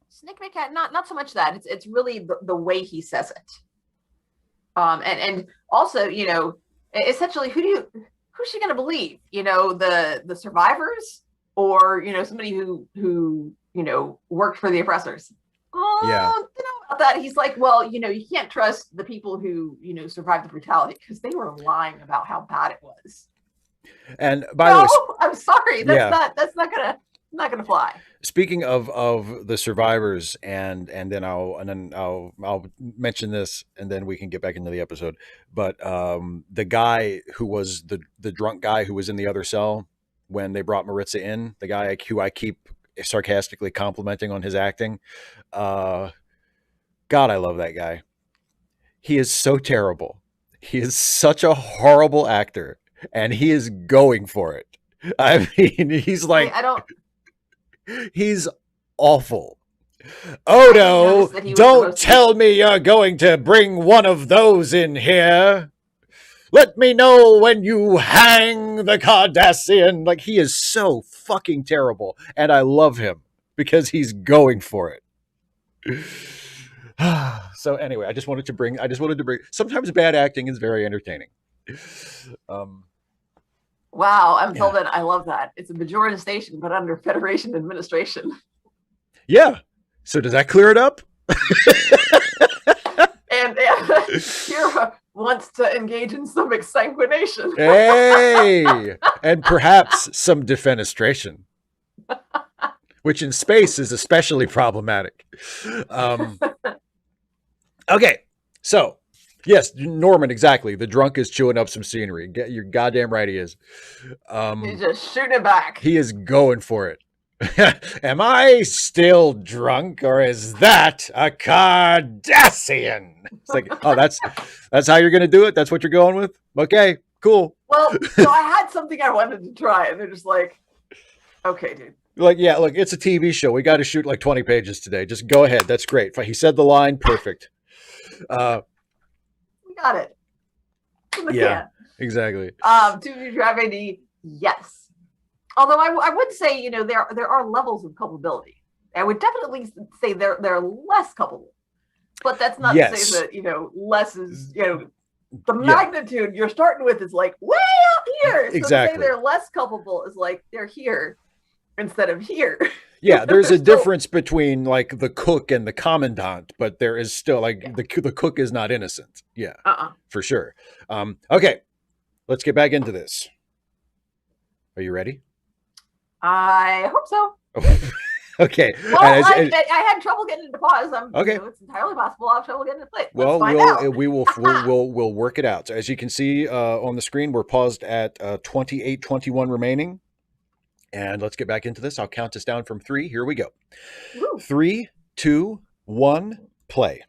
Snake Cat, not so much that. It's really the way he says it. And also, essentially, who's she gonna believe? The survivors, or somebody who worked for the oppressors. Yeah. Don't know about that. He's like, well, you can't trust the people who survived the brutality because they were lying about how bad it was. And by No, the way, I'm sorry. yeah. That's not gonna fly. Speaking of the survivors, and then I'll mention this, and then we can get back into the episode. But the guy who was the drunk guy who was in the other cell when they brought Maritza in, the guy who I keep sarcastically complimenting on his acting. God, I love that guy. He is so terrible. He is such a horrible actor, and he is going for it. I mean, I don't. he's awful. I didn't notice Odo, that he was the don't most. tell me you're going to bring one of those in here. Let me know when you hang the Cardassian. Like, he is so fucking terrible, and I love him because he's going for it. So anyway, I just wanted to bring. Sometimes bad acting is very entertaining. Um, Wow, I'm Yeah. told that I love that. It's a majority station, but under Federation administration. Yeah. So does that clear it up? And Kira wants to engage in some exsanguination. Hey, and perhaps some defenestration, which in space is especially problematic. Um, okay, so yes, Norman, exactly. The drunk is chewing up some scenery. You're goddamn right, he is. He's just shooting it back. He is going for it. Am I still drunk, or is that a Cardassian? It's like, oh, that's how you're gonna do it. That's what you're going with. Okay, cool. Well, so I had something I wanted to try, and they're just like, okay, dude. Like, yeah, look, it's a TV show. We got to shoot like 20 pages today. Just go ahead. That's great. He said the line, perfect. We got it. Yeah, exactly. To gravity, yes. Although I would say, you know, there are levels of culpability. I would definitely say they're less culpable, but that's not to say that, you know, less is, you know, the magnitude you're starting with is like way up here. So exactly. to say they're less culpable is like they're here instead of here. Yeah, there's a difference between like the cook and the commandant, but there is still like the cook is not innocent. Yeah, for sure. Okay, let's get back into this. Are you ready? I hope so. Okay. Well, I had trouble getting into pause. Okay. You know, it's entirely possible I'll have trouble getting into play. Well, we'll work it out. So as you can see on the screen, we're paused at 28:21 remaining. And let's get back into this. I'll count us down from 3. Here we go. Woo. 3, 2, 1, play.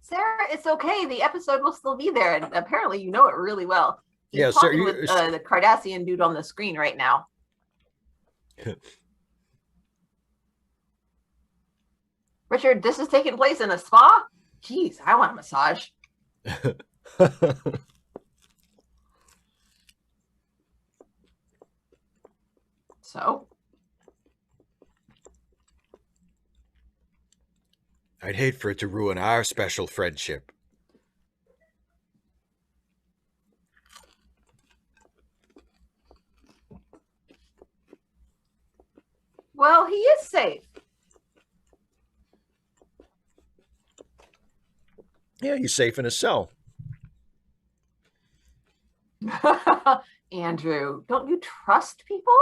Sarah, it's okay. The episode will still be there, and apparently you know it really well. He's talking with the Cardassian dude on the screen right now. Richard, this is taking place in a spa? Jeez, I want a massage. So? I'd hate for it to ruin our special friendship. Well, he is safe. Yeah, he's safe in his cell. Andrew, don't you trust people?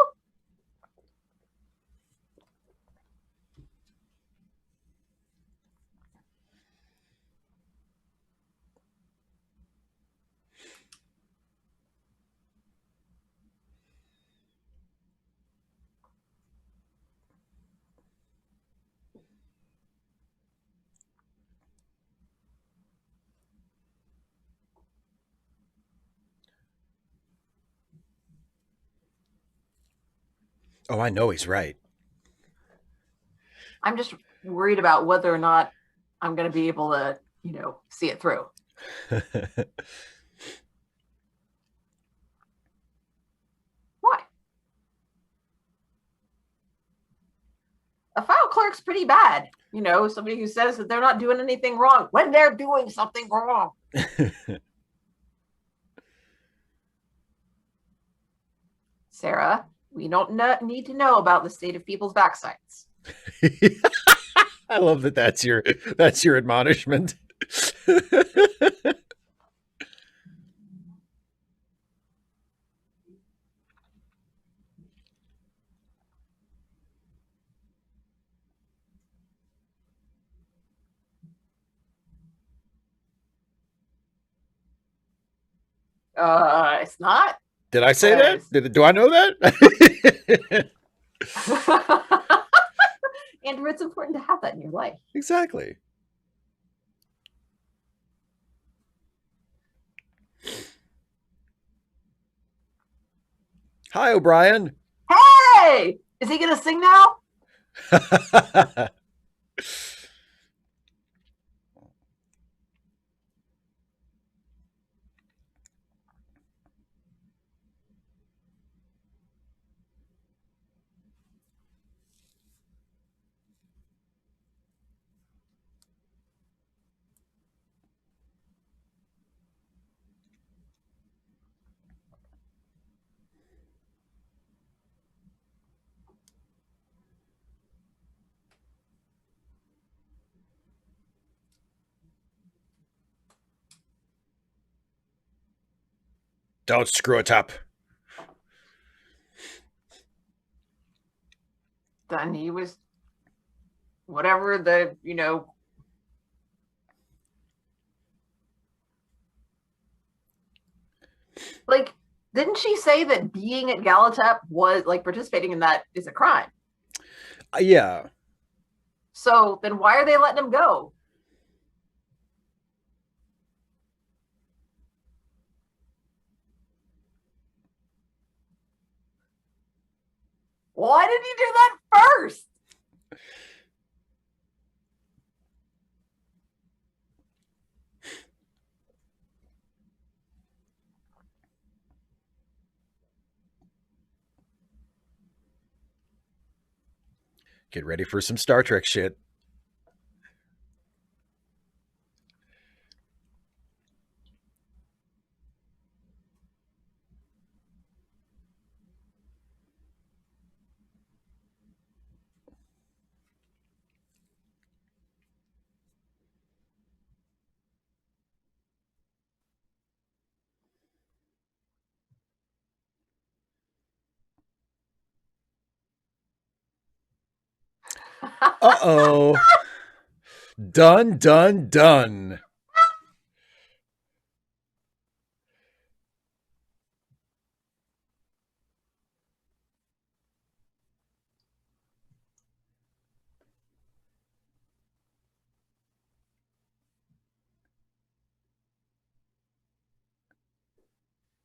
Oh, I know he's right. I'm just worried about whether or not I'm going to be able to, you know, see it through. Why? A file clerk's pretty bad. You know, somebody who says that they're not doing anything wrong when they're doing something wrong. Sarah, we don't need to know about the state of people's backsides. I love that. That's your admonishment. It's not Did I say that? because Do I know that? Andrew, it's important to have that in your life. Exactly. Hi, O'Brien. Hey, is he gonna sing now? Don't screw it up. Then he was whatever the like. Didn't she say that being at Galatep was like participating in that is a crime? Yeah. So then why are they letting him go? Why did he do that first? Get ready for some Star Trek shit. Uh oh. Done, done, done.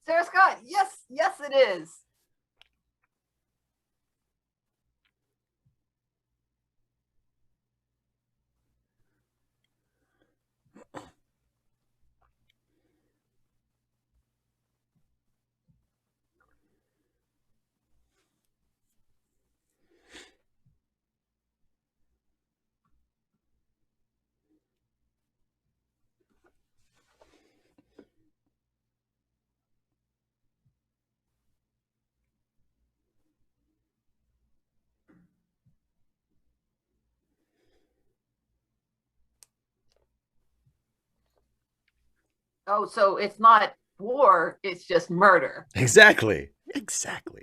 Sarah Scott, yes, yes, it is. Oh, so it's not war, it's just murder. Exactly. Exactly.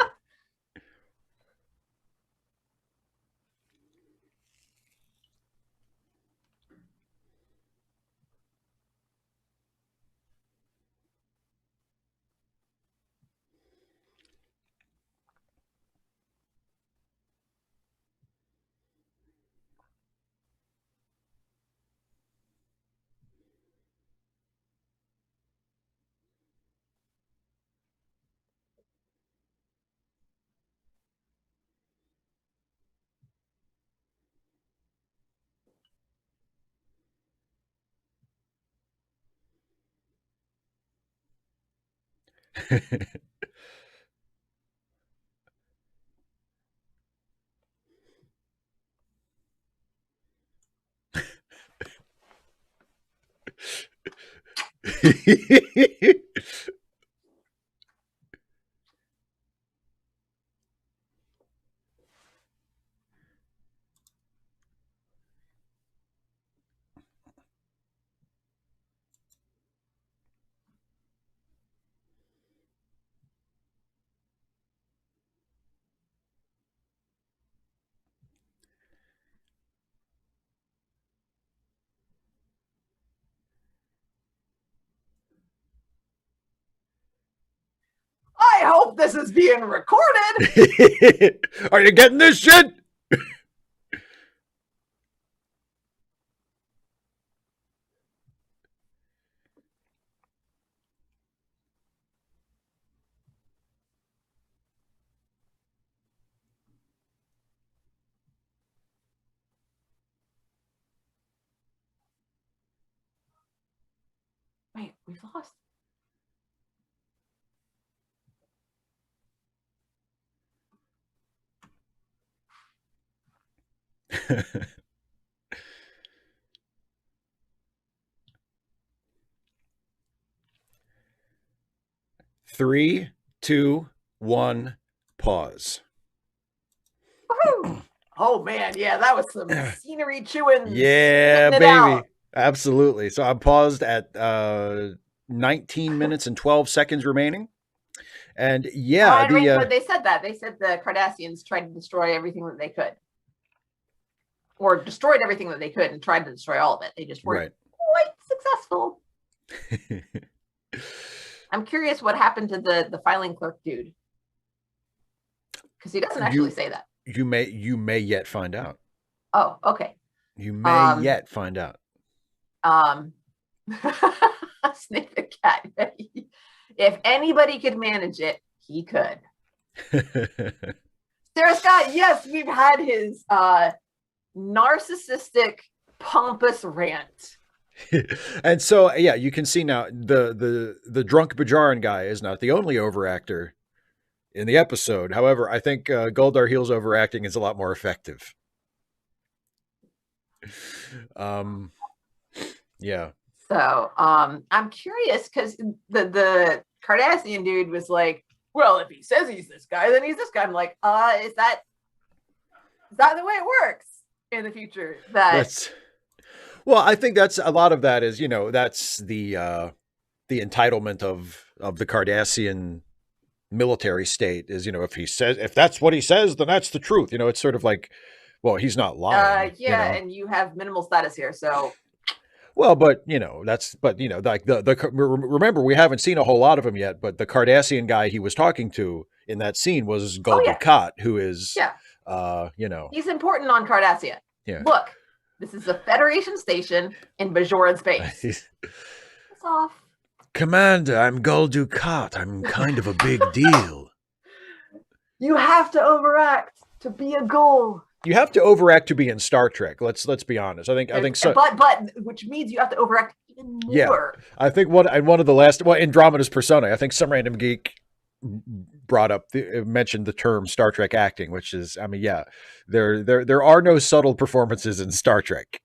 hope this is being recorded. Are you getting this shit? Wait, we've lost. Three, two, one, pause. Woo-hoo. Oh man, yeah, that was some scenery chewing. Yeah, Spitting it baby. out. Absolutely. So I'm paused at 19 minutes and 12 seconds remaining. And yeah, Right, the right. But they said that. They said the Cardassians tried to destroy everything that they could. Or destroyed everything that they could and tried to destroy all of it. They just weren't right. quite successful. I'm curious what happened to the filing clerk dude. Because he doesn't actually say that. You may yet find out. Oh, okay. You may yet find out. Sniff a cat. If anybody could manage it, he could. Sarah Scott, yes, we've had his narcissistic, pompous rant. And so, yeah, you can see now the drunk Bajaran guy is not the only overactor in the episode. However, I think Goldar Heel's overacting is a lot more effective. Yeah. So I'm curious because the Cardassian dude was like, well, if he says he's this guy, then he's this guy. I'm like, is that the way it works in the future? Well, I think that's a lot of that is, that's the entitlement of the Cardassian military state is, if that's what he says, then that's the truth. It's sort of like, well, he's not lying. And you have minimal status here, so. Well, but like remember, we haven't seen a whole lot of him yet, but the Cardassian guy he was talking to in that scene was Gul Dukat, who is, he's important on Cardassia. Yeah. Look, this is a Federation station in Bajoran space. It's off. Commander, I'm Gul Dukat. I'm kind of a big deal. You have to overact to be a Gul. You have to overact to be in Star Trek. Let's be honest. I think so. But which means you have to overact even more. Yeah, I think one of the last Andromeda's persona. I think some random geek mentioned the term Star Trek acting, which is, there are no subtle performances in Star Trek.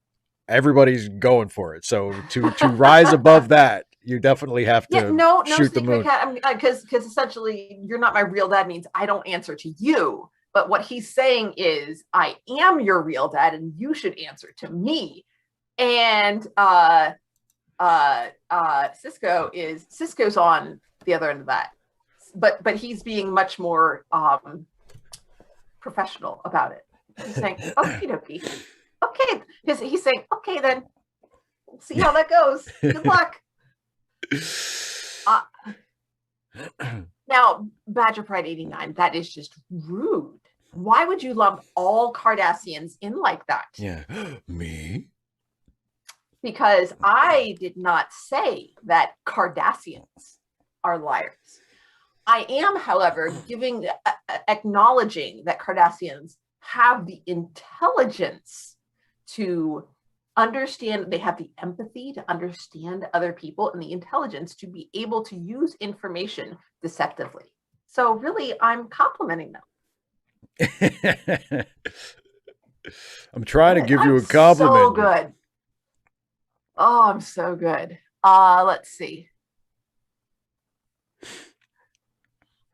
Everybody's going for it. So to rise above that, you definitely have to shoot the moon. Because essentially, you're not my real dad means I don't answer to you. But what he's saying is, I am your real dad, and you should answer to me. And Cisco's on the other end of that, but he's being much more professional about it. He's saying, "Okie dokie, okay." He's saying, "Okay, then, we'll see how that goes. Good luck." Now, Badger Pride 89, that is just rude. Why would you lump all Cardassians in like that? Yeah. Me? Because I did not say that Cardassians are liars. I am, however, acknowledging that Cardassians have the intelligence to understand, they have the empathy to understand other people and the intelligence to be able to use information deceptively. So really, I'm complimenting them. I'm trying to give you a compliment. So good. Oh, I'm so good. Let's see.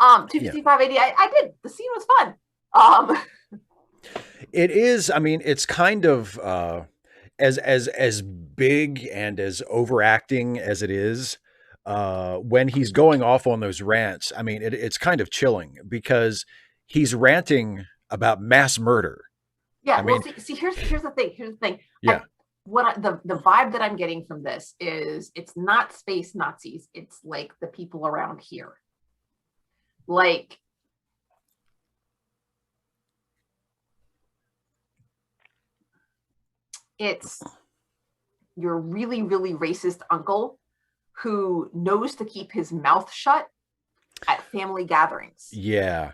25580. I did. The scene was fun. It is. I mean, it's kind of as big and as overacting as it is. When he's going off on those rants, I mean, it's kind of chilling because he's ranting about mass murder. Yeah. Here's the thing. Yeah. The vibe that I'm getting from this is it's not space Nazis. It's like the people around here. Like, it's your really, really racist uncle who knows to keep his mouth shut at family gatherings. Yeah.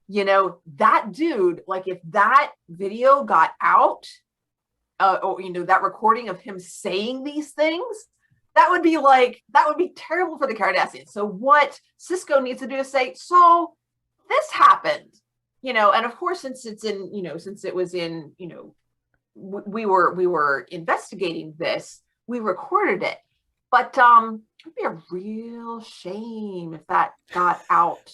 You know, that dude, like, if that video got out, or, you know, that recording of him saying these things, that would be terrible for the Kardashians. So what Cisco needs to do is say, so this happened, you know, and of course, since it's in, you know, since it was in, you know, we were investigating this, we recorded it, but it'd be a real shame if that got out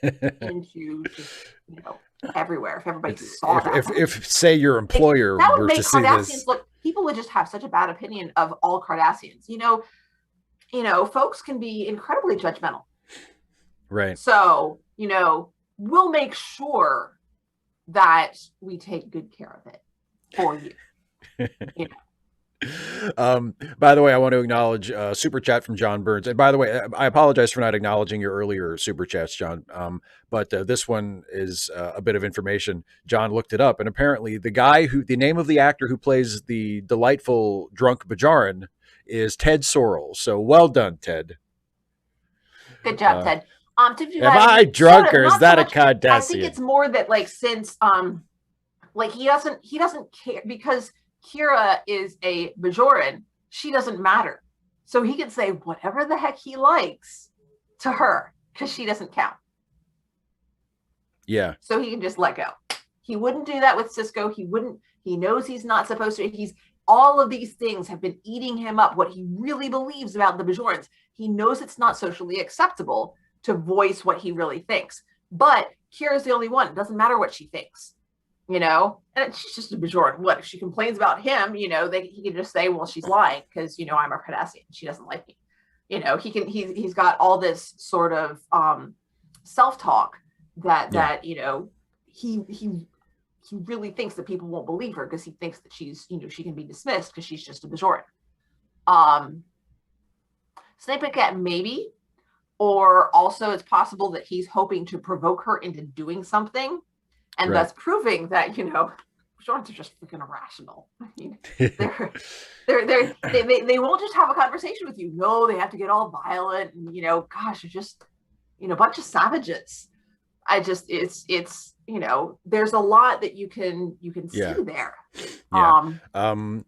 into just, you know, everywhere, if everybody saw that. If say your employer that would were make to see Kardashians this, look, people would just have such a bad opinion of all Kardashians. You know, folks can be incredibly judgmental. right? So, you know, we'll make sure that we take good care of it for you. You know. By the way, I want to acknowledge super chat from John Burns. And by the way, I apologize for not acknowledging your earlier super chats, John. But this one is a bit of information. John looked it up, and apparently the name of the actor who plays the delightful drunk Bajarin is Ted Sorrell. So well done, Ted. Good job, Ted. Am I drunk or is that a Kardashian? I think it's more that, like, since like he doesn't care because Kira is a Bajoran, she doesn't matter. So he can say whatever the heck he likes to her because she doesn't count. Yeah. So he can just let go. He wouldn't do that with Cisco. He knows he's not supposed to. All of these things have been eating him up, what he really believes about the Bajorans. He knows it's not socially acceptable to voice what he really thinks. But Kira's the only one. It doesn't matter what she thinks. You know, and she's just a Bajoran. What if she complains about him? You know, he can just say, "Well, she's lying because, you know, I'm a Kardashian. She doesn't like me." You know, he's got all this sort of self-talk that you know he really thinks that people won't believe her because he thinks that she's, you know, she can be dismissed because she's just a Bajoran. Snippet Cat maybe, or also it's possible that he's hoping to provoke her into doing something. And thus proving that, you know, Bajorans are just freaking irrational. I mean, they won't just have a conversation with you. No, they have to get all violent and, you know, gosh, they're just, you know, a bunch of savages. It's you know, there's a lot that you can see there. Yeah. I want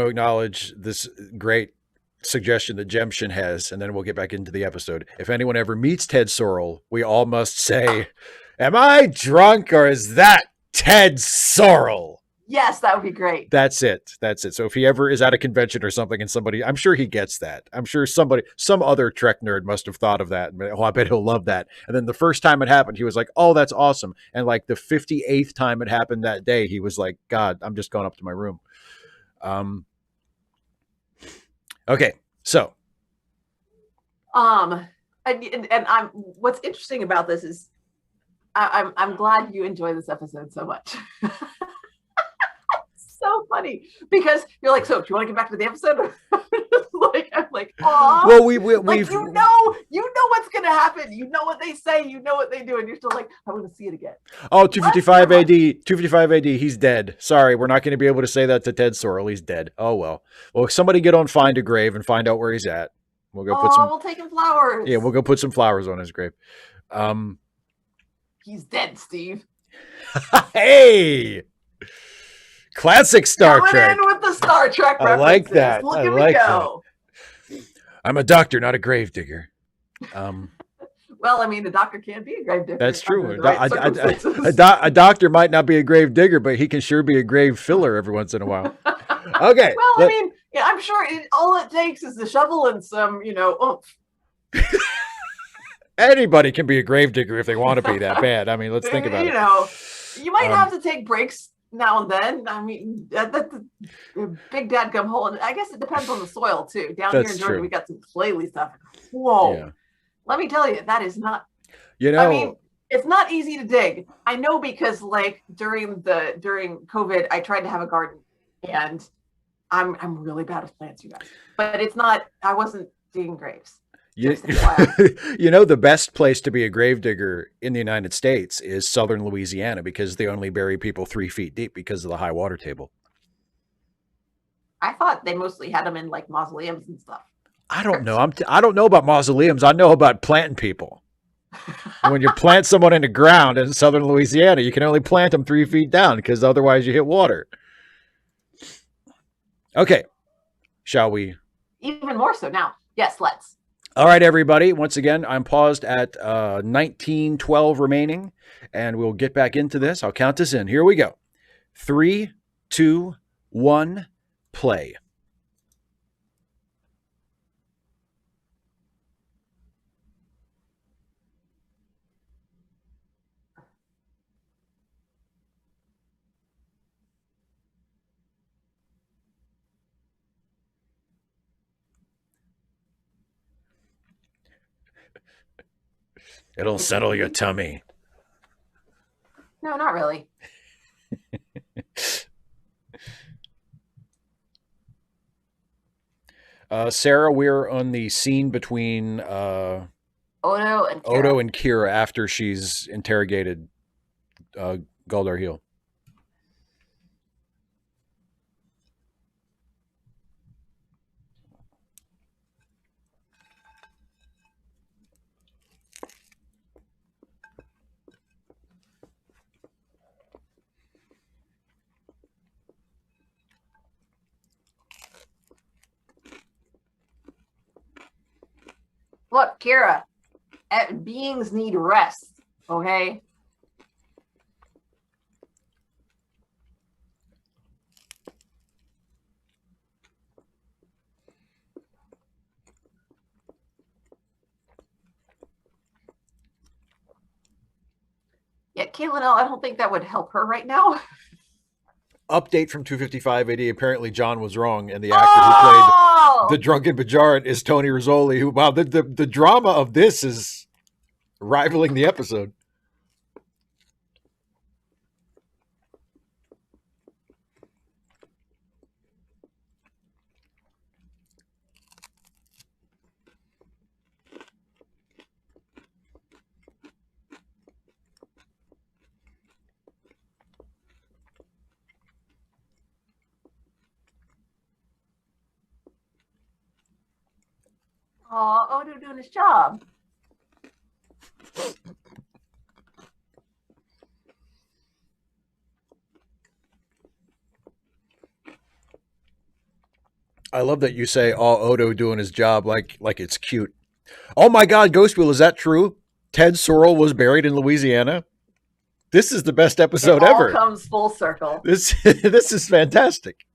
to acknowledge this great suggestion that Jemshin has, and then we'll get back into the episode. If anyone ever meets Ted Sorrell, we all must say, am I drunk or is that Ted Sorrell? Yes, that would be great. That's it. So if he ever is at a convention or something and somebody, I'm sure he gets that. I'm sure some other Trek nerd must have thought of that. And, oh, I bet he'll love that. And then the first time it happened, he was like, oh, that's awesome. And like the 58th time it happened that day, he was like, God, I'm just going up to my room. Okay. So. And I'm, what's interesting about this is I'm glad you enjoy this episode so much. So funny because you're like, so do you want to get back to the episode? I'm like, oh, well, like, you know what's gonna happen. You know what they say. You know what they do, and you're still like, I want to see it again. Oh, 255 AD. 255 AD. He's dead. Sorry, we're not going to be able to say that to Ted Sorrell. He's dead. Oh well. Well, somebody get on Find a Grave and find out where he's at. We'll go we'll take him flowers. Yeah, we'll go put some flowers on his grave. He's dead, Steve. Hey. Classic Star Trek. In with the Star Trek references. I like that. Look at me go. I'm a doctor, not a grave digger. Well, I mean, the doctor can't be a grave digger. That's true. A doctor might not be a grave digger, but he can sure be a grave filler every once in a while. Okay. Well, I mean, yeah, I'm sure all it takes is the shovel and some, you know, oomph. Anybody can be a grave digger if they want to be that bad. I mean, let's think about it. You know, you might have to take breaks now and then. I mean, the big dadgum hole, and I guess it depends on the soil too. Down here in Georgia, we got some clayly stuff. Whoa, yeah. Let me tell you, that is not. You know, I mean, it's not easy to dig. I know because, like, during COVID, I tried to have a garden, and I'm really bad with plants, you guys. But it's not. I wasn't digging graves. You, Just FYI. you know, the best place to be a gravedigger in the United States is southern Louisiana because they only bury people 3 feet deep because of the high water table. I thought they mostly had them in like mausoleums and stuff. I don't know. I don't know about mausoleums. I know about planting people. When you plant someone in the ground in southern Louisiana, you can only plant them 3 feet down because otherwise you hit water. Okay, shall we? Even more so now. Yes, let's. All right, everybody. Once again, I'm paused at 1912 remaining, and we'll get back into this. I'll count this in. Here we go. 3, 2, 1, play. It'll settle your tummy. No, not really. Sarah, we're on the scene between Odo and Kira. Odo and Kira after she's interrogated Galdar Heel. Look, Kira, beings need rest, okay? Yeah, Caitlin, I don't think that would help her right now. Update from 255 AD. Apparently, John was wrong, and the actor who played the drunken Bajarat is Tony Rizzoli. Who, wow, the drama of this is rivaling the episode. Oh, Odo doing his job. I love that you say, "Oh, Odo doing his job," like it's cute. Oh my God, Ghost Wheel, is that true? Ted Sorrell was buried in Louisiana. This is the best episode It all ever. comes full circle. This is fantastic.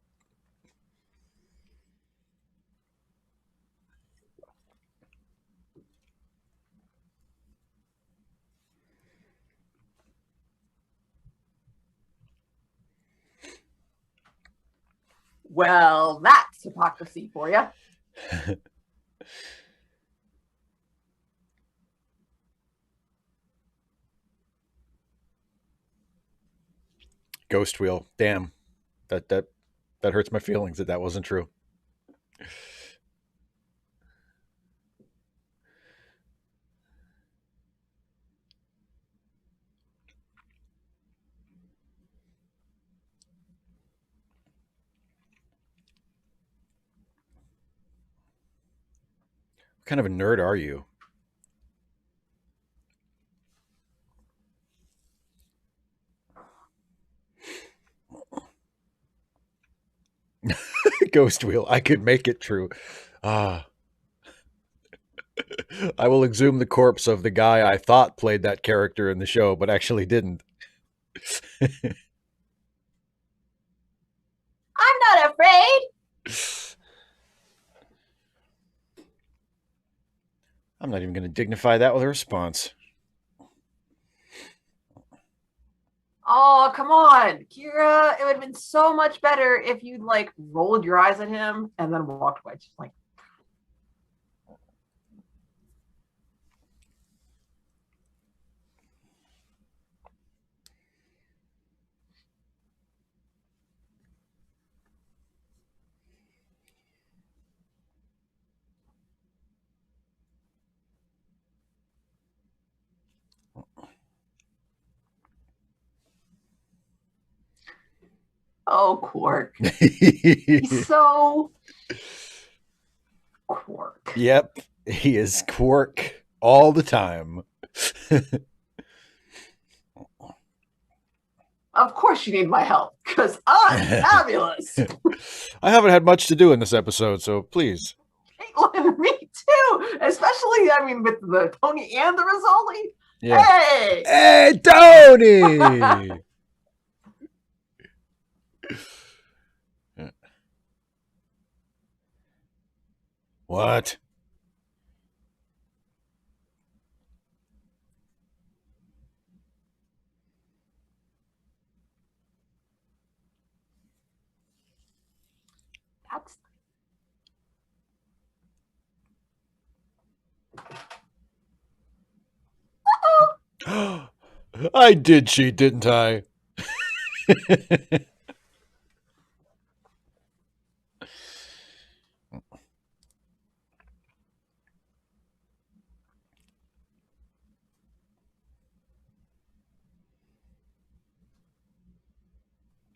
Well, that's hypocrisy for you. Ghost Wheel. Damn, that hurts my feelings that wasn't true. What kind of a nerd are you? Ghost Wheel. I could make it true. Ah. I will exhume the corpse of the guy I thought played that character in the show, but actually didn't. I'm not afraid. I'm not even going to dignify that with a response. Oh, come on, Kira. It would have been so much better if you'd like rolled your eyes at him and then walked away. Just like, Oh, Quark. He's so Quark. Yep, he is Quark all the time. Of course you need my help, because I'm fabulous. I haven't had much to do in this episode, so please. Caitlin, me too. Especially, I mean, with the Tony and the Rizzoli. Yeah. Hey! Hey, Tony! What? That's I did cheat, didn't I?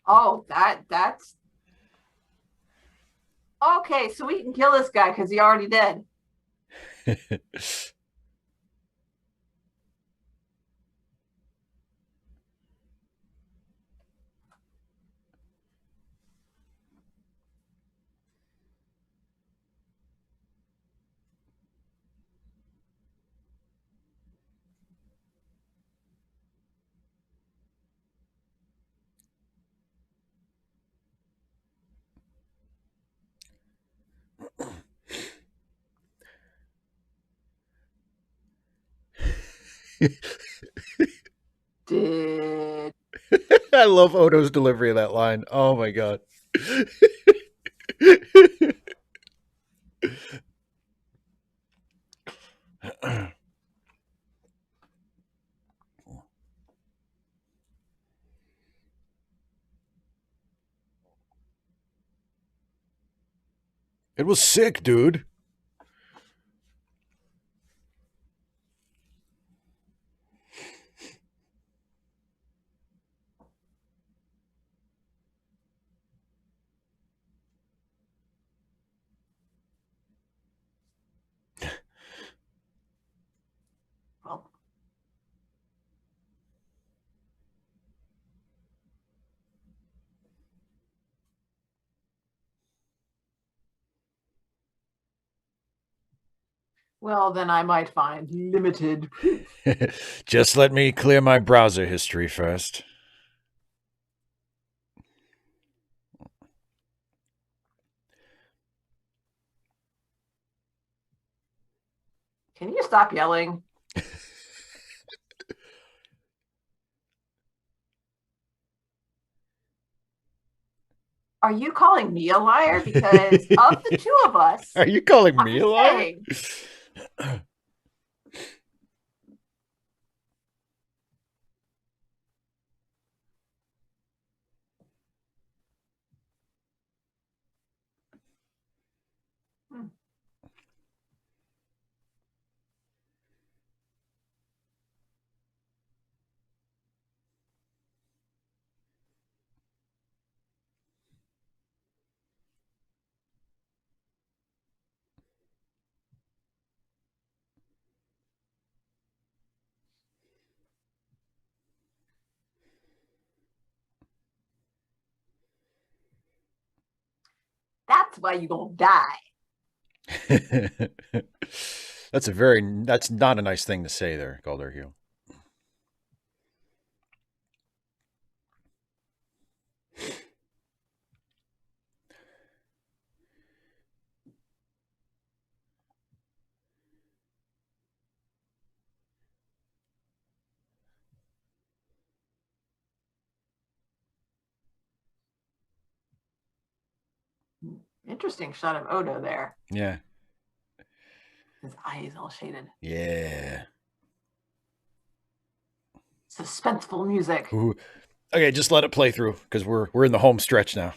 oh, that's okay. So we can kill this guy because he already dead. Did I love Odo's delivery of that line. Oh my god. It was sick, dude. well, well, then I might find limited proof. Just let me clear my browser history first. Can you stop yelling? Are you calling me a liar? Because of the two of us, Are you calling I'm me a just liar? saying. Hmm. That's why you gonna die. That's not a nice thing to say there, Calder. Interesting shot of Odo there. Yeah. His eyes all shaded. Yeah. Suspenseful music. Ooh. Okay, just let it play through because we're in the home stretch now.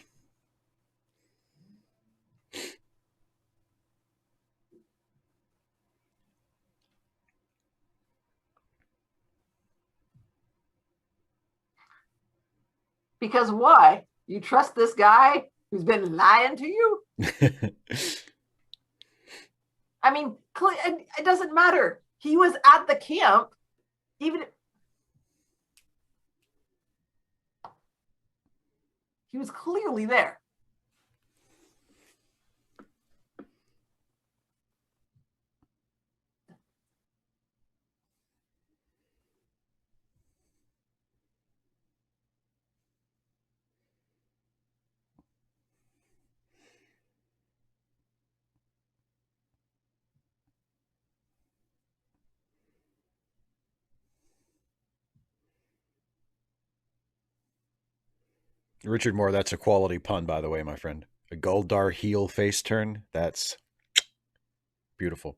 Because why? You trust this guy who's been lying to you? I mean, it doesn't matter. He was at the camp, even he was clearly there. Richard Moore, that's a quality pun, by the way, my friend. A Goldar heel face turn. That's beautiful.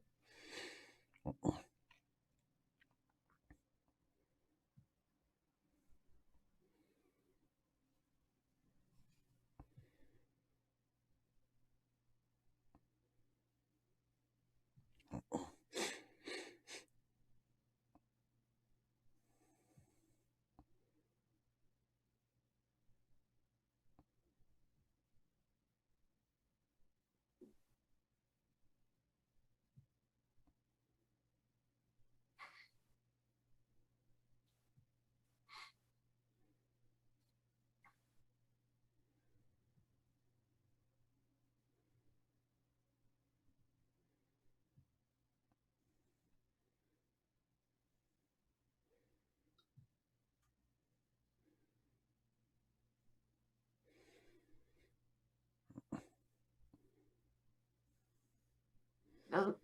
Doesn't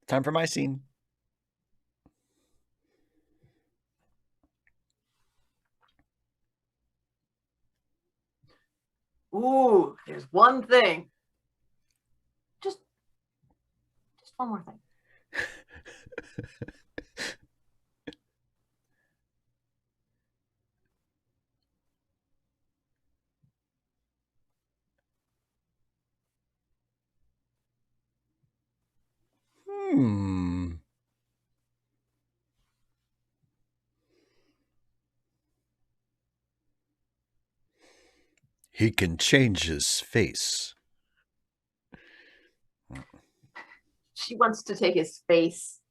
Time for my scene. Ooh, there's one thing. Just one more thing. Hmm. He can change his face. She wants to take his face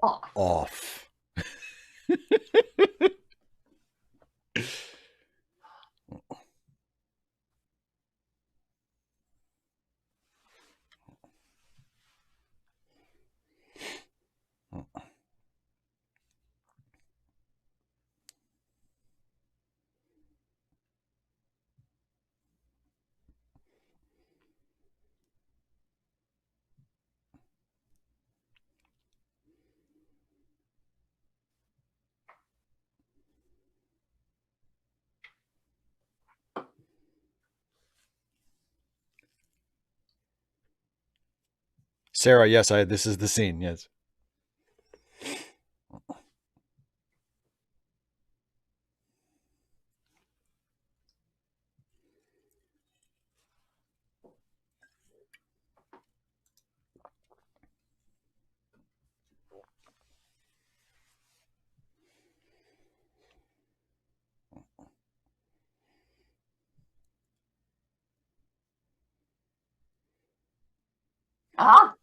off. Off. Sarah, yes, this is the scene, yes. Ah,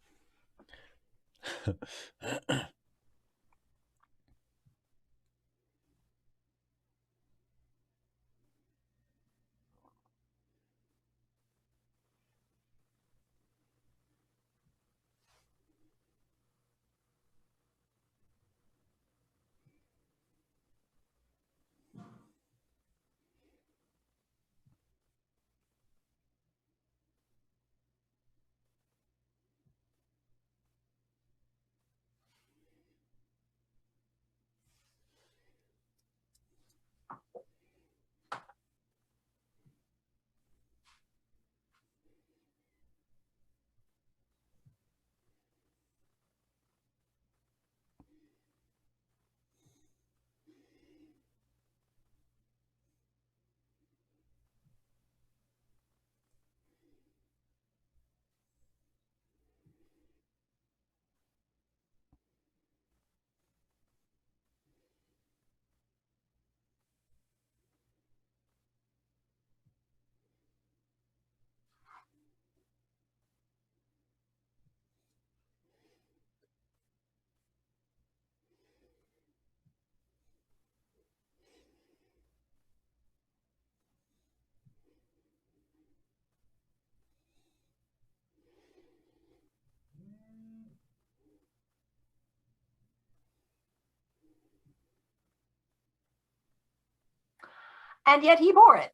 and yet he bore it.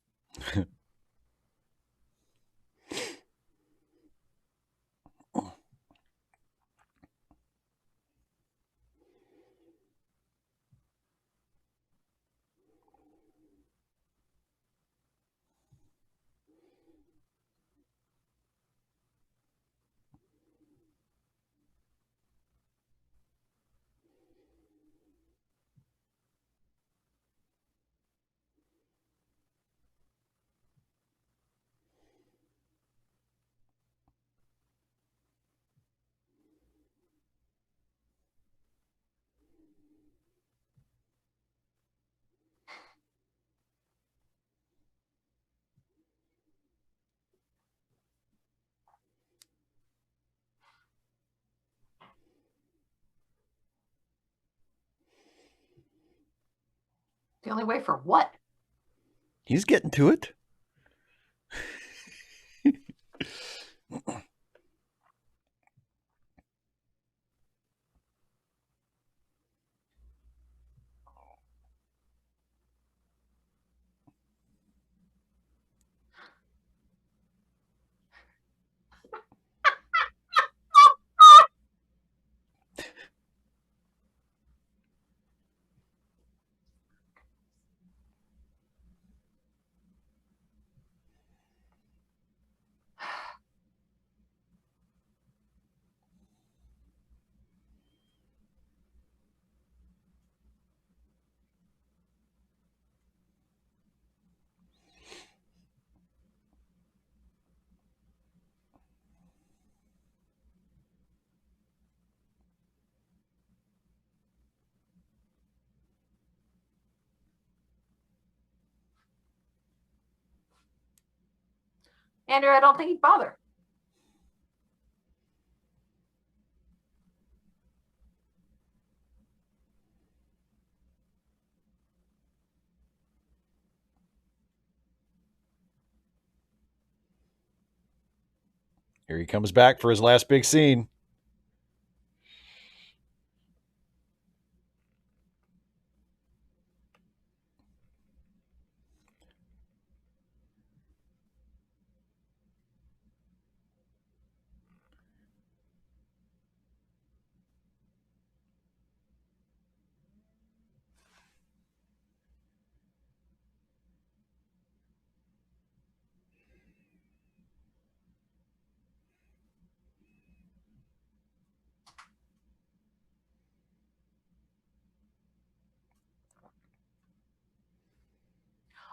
The only way for what? He's getting to it. Andrew, I don't think he'd bother. Here he comes back for his last big scene.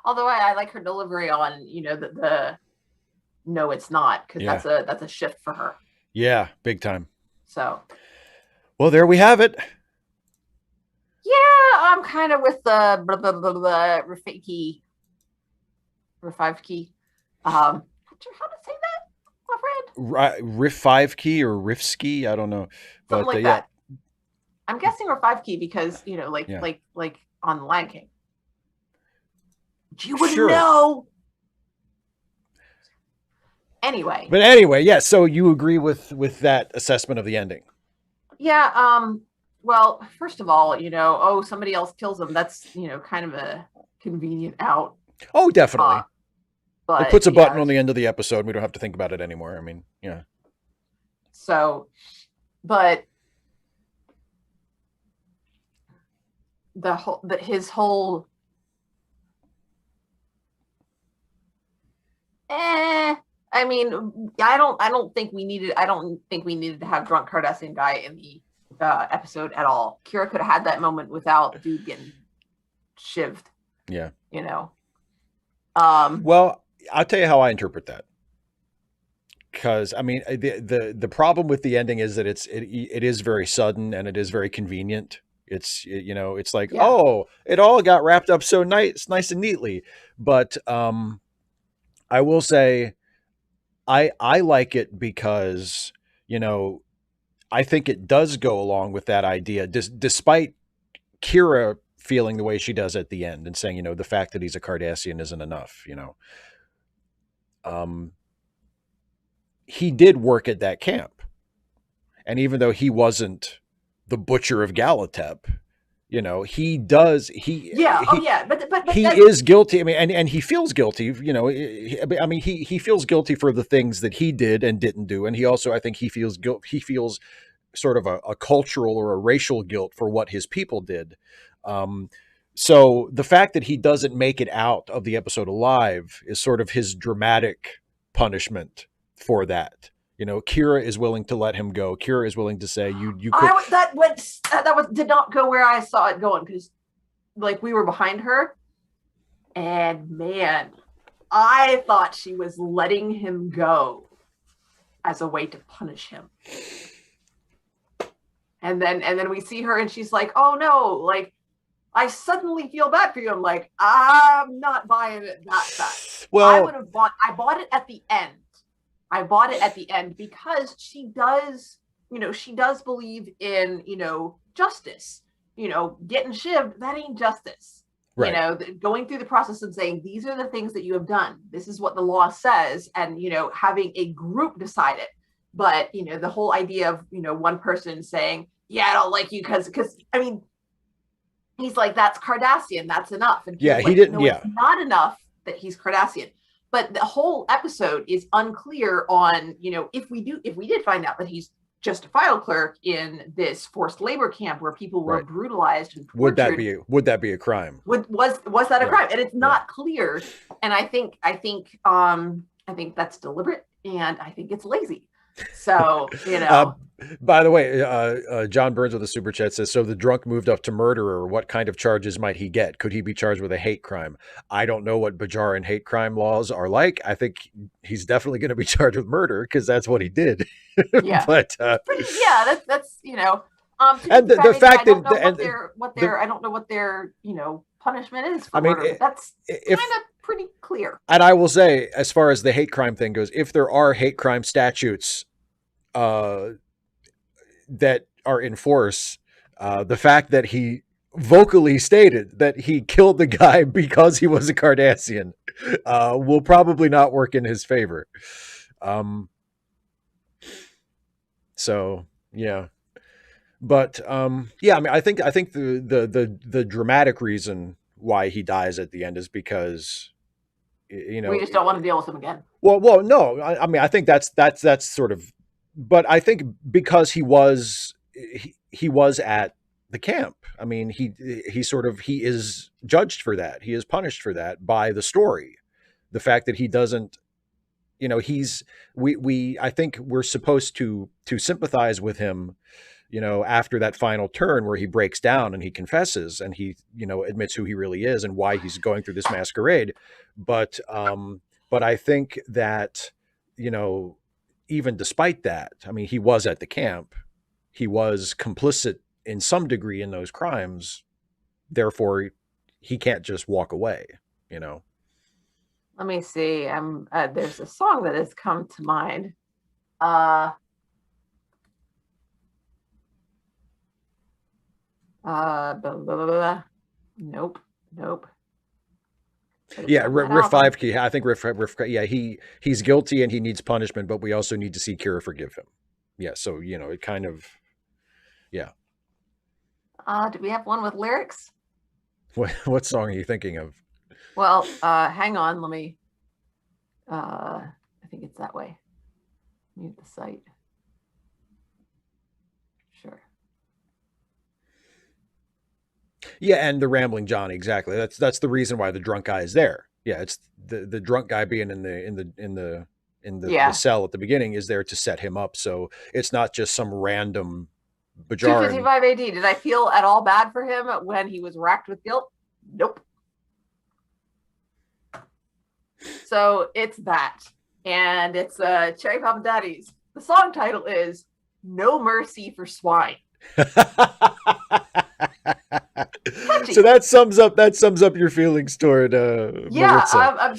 Although I like her delivery on, the no, it's not, because Yeah. that's a shift for her. Yeah, big time. So Well, there we have it. yeah, I'm kind of with the blah blah blah blah Rafiki, Rafiveki. Not sure how to say that, my friend. Riff 5 key or Riff ski, I don't know. Something But like yeah. that. I'm guessing Rafiveki because Yeah. like on the Lion King. You wouldn't Sure. know. Anyway, But anyway, yeah, so you agree with that assessment of the ending. yeah. Well, first of all, oh, somebody else kills them. That's kind of a convenient out. Oh, Uh, definitely. It but puts a button yeah. on the end of the episode. We don't have to think about it anymore. I mean, yeah. So, but his whole I mean, I don't think we needed to have drunk Cardassian guy in the episode at all. Kira could have had that moment without dude getting shivved. Yeah. You know. Well, I'll tell you how I interpret that. Because I mean, the problem with the ending is that it is very sudden and it is very convenient. It's like, Yeah. oh, it all got wrapped up so nice and neatly. But I will say I like it because, you know, I think it does go along with that idea, despite Kira feeling the way she does at the end and saying, the fact that he's a Cardassian isn't enough. Um, he did work at that camp. And even though he wasn't the butcher of Galatep, You know, he does. Yeah. Oh yeah. But He that. is guilty. I mean, and he feels guilty. You know, I mean, he feels guilty for the things that he did and didn't do, and he also, I think, he feels guilt. He feels sort of a cultural or a racial guilt for what his people did. Um, so the fact that he doesn't make it out of the episode alive is sort of his dramatic punishment for that. You know, Kira is willing to let him go. Kira is willing to say, you could. That did not go where I saw it going, because like we were behind her, and man, I thought she was letting him go as a way to punish him. And then we see her and she's like, oh no, like I suddenly feel bad for you. I'm like, I'm not buying it that fast. Well, I bought it at the end. I bought it at the end because she does, she does believe in, justice. Getting shivved, that ain't justice. Right. Going through the process of saying, these are the things that you have done. This is what the law says. And, having a group decide it. But, the whole idea of, one person saying, yeah, I don't like you because I mean, he's like, that's Cardassian. That's enough. And yeah, like, he didn't. No, yeah, it's not enough that he's Cardassian. But the whole episode is unclear on, if we did find out that he's just a file clerk in this forced labor camp where people were brutalized and tortured. Would that be a crime? Was that a crime? And it's not clear. And I think that's deliberate, and I think it's lazy. So, by the way, John Burns with a super chat says, so the drunk moved up to murderer. What kind of charges might he get? Could he be charged with a hate crime? I don't know what Bajoran hate crime laws are like. I think he's definitely going to be charged with murder because that's what he did. Yeah. But that's and the fact that I don't know what their punishment is for murder, but that's kind of pretty clear. And I will say, as far as the hate crime thing goes, if there are hate crime statutes that are in force, the fact that he vocally stated that he killed the guy because he was a Cardassian will probably not work in his favor. So yeah, but yeah, I mean, I think the dramatic reason why he dies at the end is because we just don't want to deal with him again. Well, no, I mean, I think that's sort of, but I think because he was at the camp. I mean, he is judged for that. He is punished for that by the story. The fact that he doesn't, I think we're supposed to sympathize with him, after that final turn where he breaks down and he confesses and he, admits who he really is and why he's going through this masquerade. But I think that, even despite that, I mean, he was at the camp. He was complicit in some degree in those crimes. Therefore, he can't just walk away, Let me see. There's a song that has come to mind. Blah, blah, blah, blah. Nope. Yeah, Riff 5 key. I think Riff. Yeah, he's guilty and he needs punishment, but we also need to see Kira forgive him. Yeah, so it kind of, yeah. Do we have one with lyrics? What song are you thinking of? Well, hang on. Let me. I think it's that way. Mute the site. Sure. Yeah, and the rambling Johnny, exactly. That's the reason why the drunk guy is there. Yeah, it's the drunk guy being in the cell at the beginning is there to set him up. So it's not just some random Bajoran. 255 AD. Did I feel at all bad for him when he was racked with guilt? Nope. So it's that, and it's Cherry Papa Daddies. The song title is "No Mercy for Swine." So that sums up your feelings toward Melissa.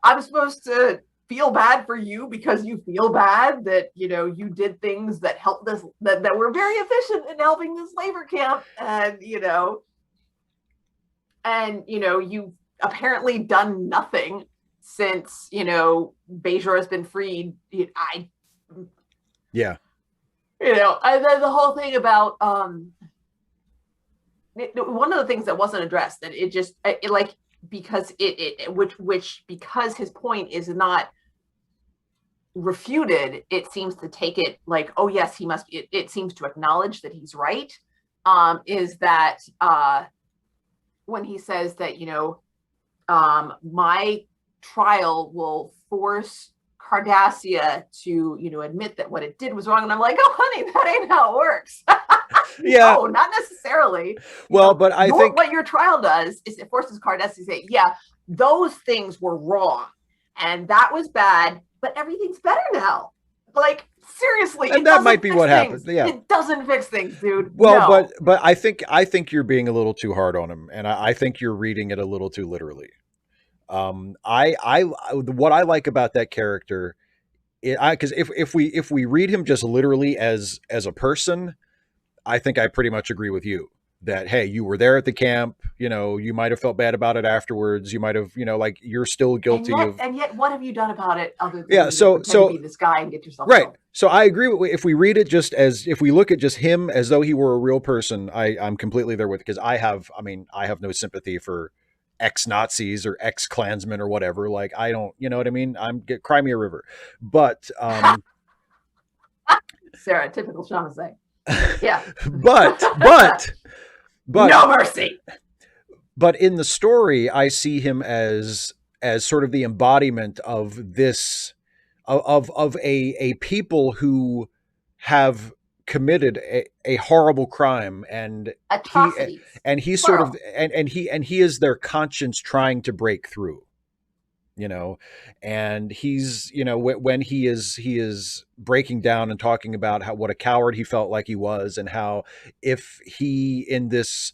I'm supposed to feel bad for you because you feel bad that you did things that helped this that were very efficient in helping this labor camp, and you've apparently done nothing since Bajor has been freed. Yeah. And then the whole thing about one of the things that wasn't addressed, and it just it like because which because his point is not refuted, it seems to take it like, oh yes, he must, it seems to acknowledge that he's right. Is that when he says that, my trial will force Cardassia to, admit that what it did was wrong. And I'm like, oh honey, that ain't how it works. Yeah. No, not necessarily. Well, but I think what your trial does is it forces Cardassia to say, yeah, those things were wrong and that was bad, but everything's better now. Like, seriously, and that might be what happened. Yeah, it doesn't fix things, dude. Well, no. but I think you're being a little too hard on him, and I think you're reading it a little too literally. What I like about that character, because if we read him just literally as a person, I think I pretty much agree with you that, hey, you were there at the camp, you might have felt bad about it afterwards. You might have, like, you're still guilty and yet what have you done about it other than pretend to be this guy and get yourself right. killed? So I agree with, if we read it just as, if we look at just him as though he were a real person, I'm completely there with it, because I have no sympathy for ex-Nazis or ex-Klansmen or whatever. Like, I don't, you know what I mean? Cry me a river. But Sarah, typical Shamasay. Yeah. but no mercy. But in the story, I see him as sort of the embodiment of this, of a people who have committed a horrible crime, and atrocities, he's sort of, and he is their conscience trying to break through, and he's, when he is breaking down and talking about what a coward he felt like he was, and how if he, in this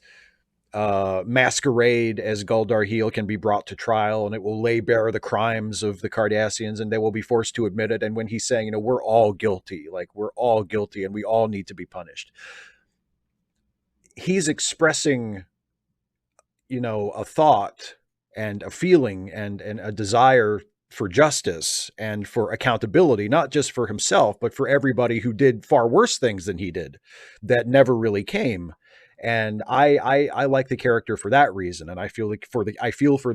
masquerade as Guldarheel, can be brought to trial, and it will lay bare the crimes of the Cardassians, and they will be forced to admit it. And when he's saying, we're all guilty, and we all need to be punished, he's expressing, a thought and a feeling and a desire for justice and for accountability, not just for himself, but for everybody who did far worse things than he did that never really came. And I like the character for that reason, and I feel for the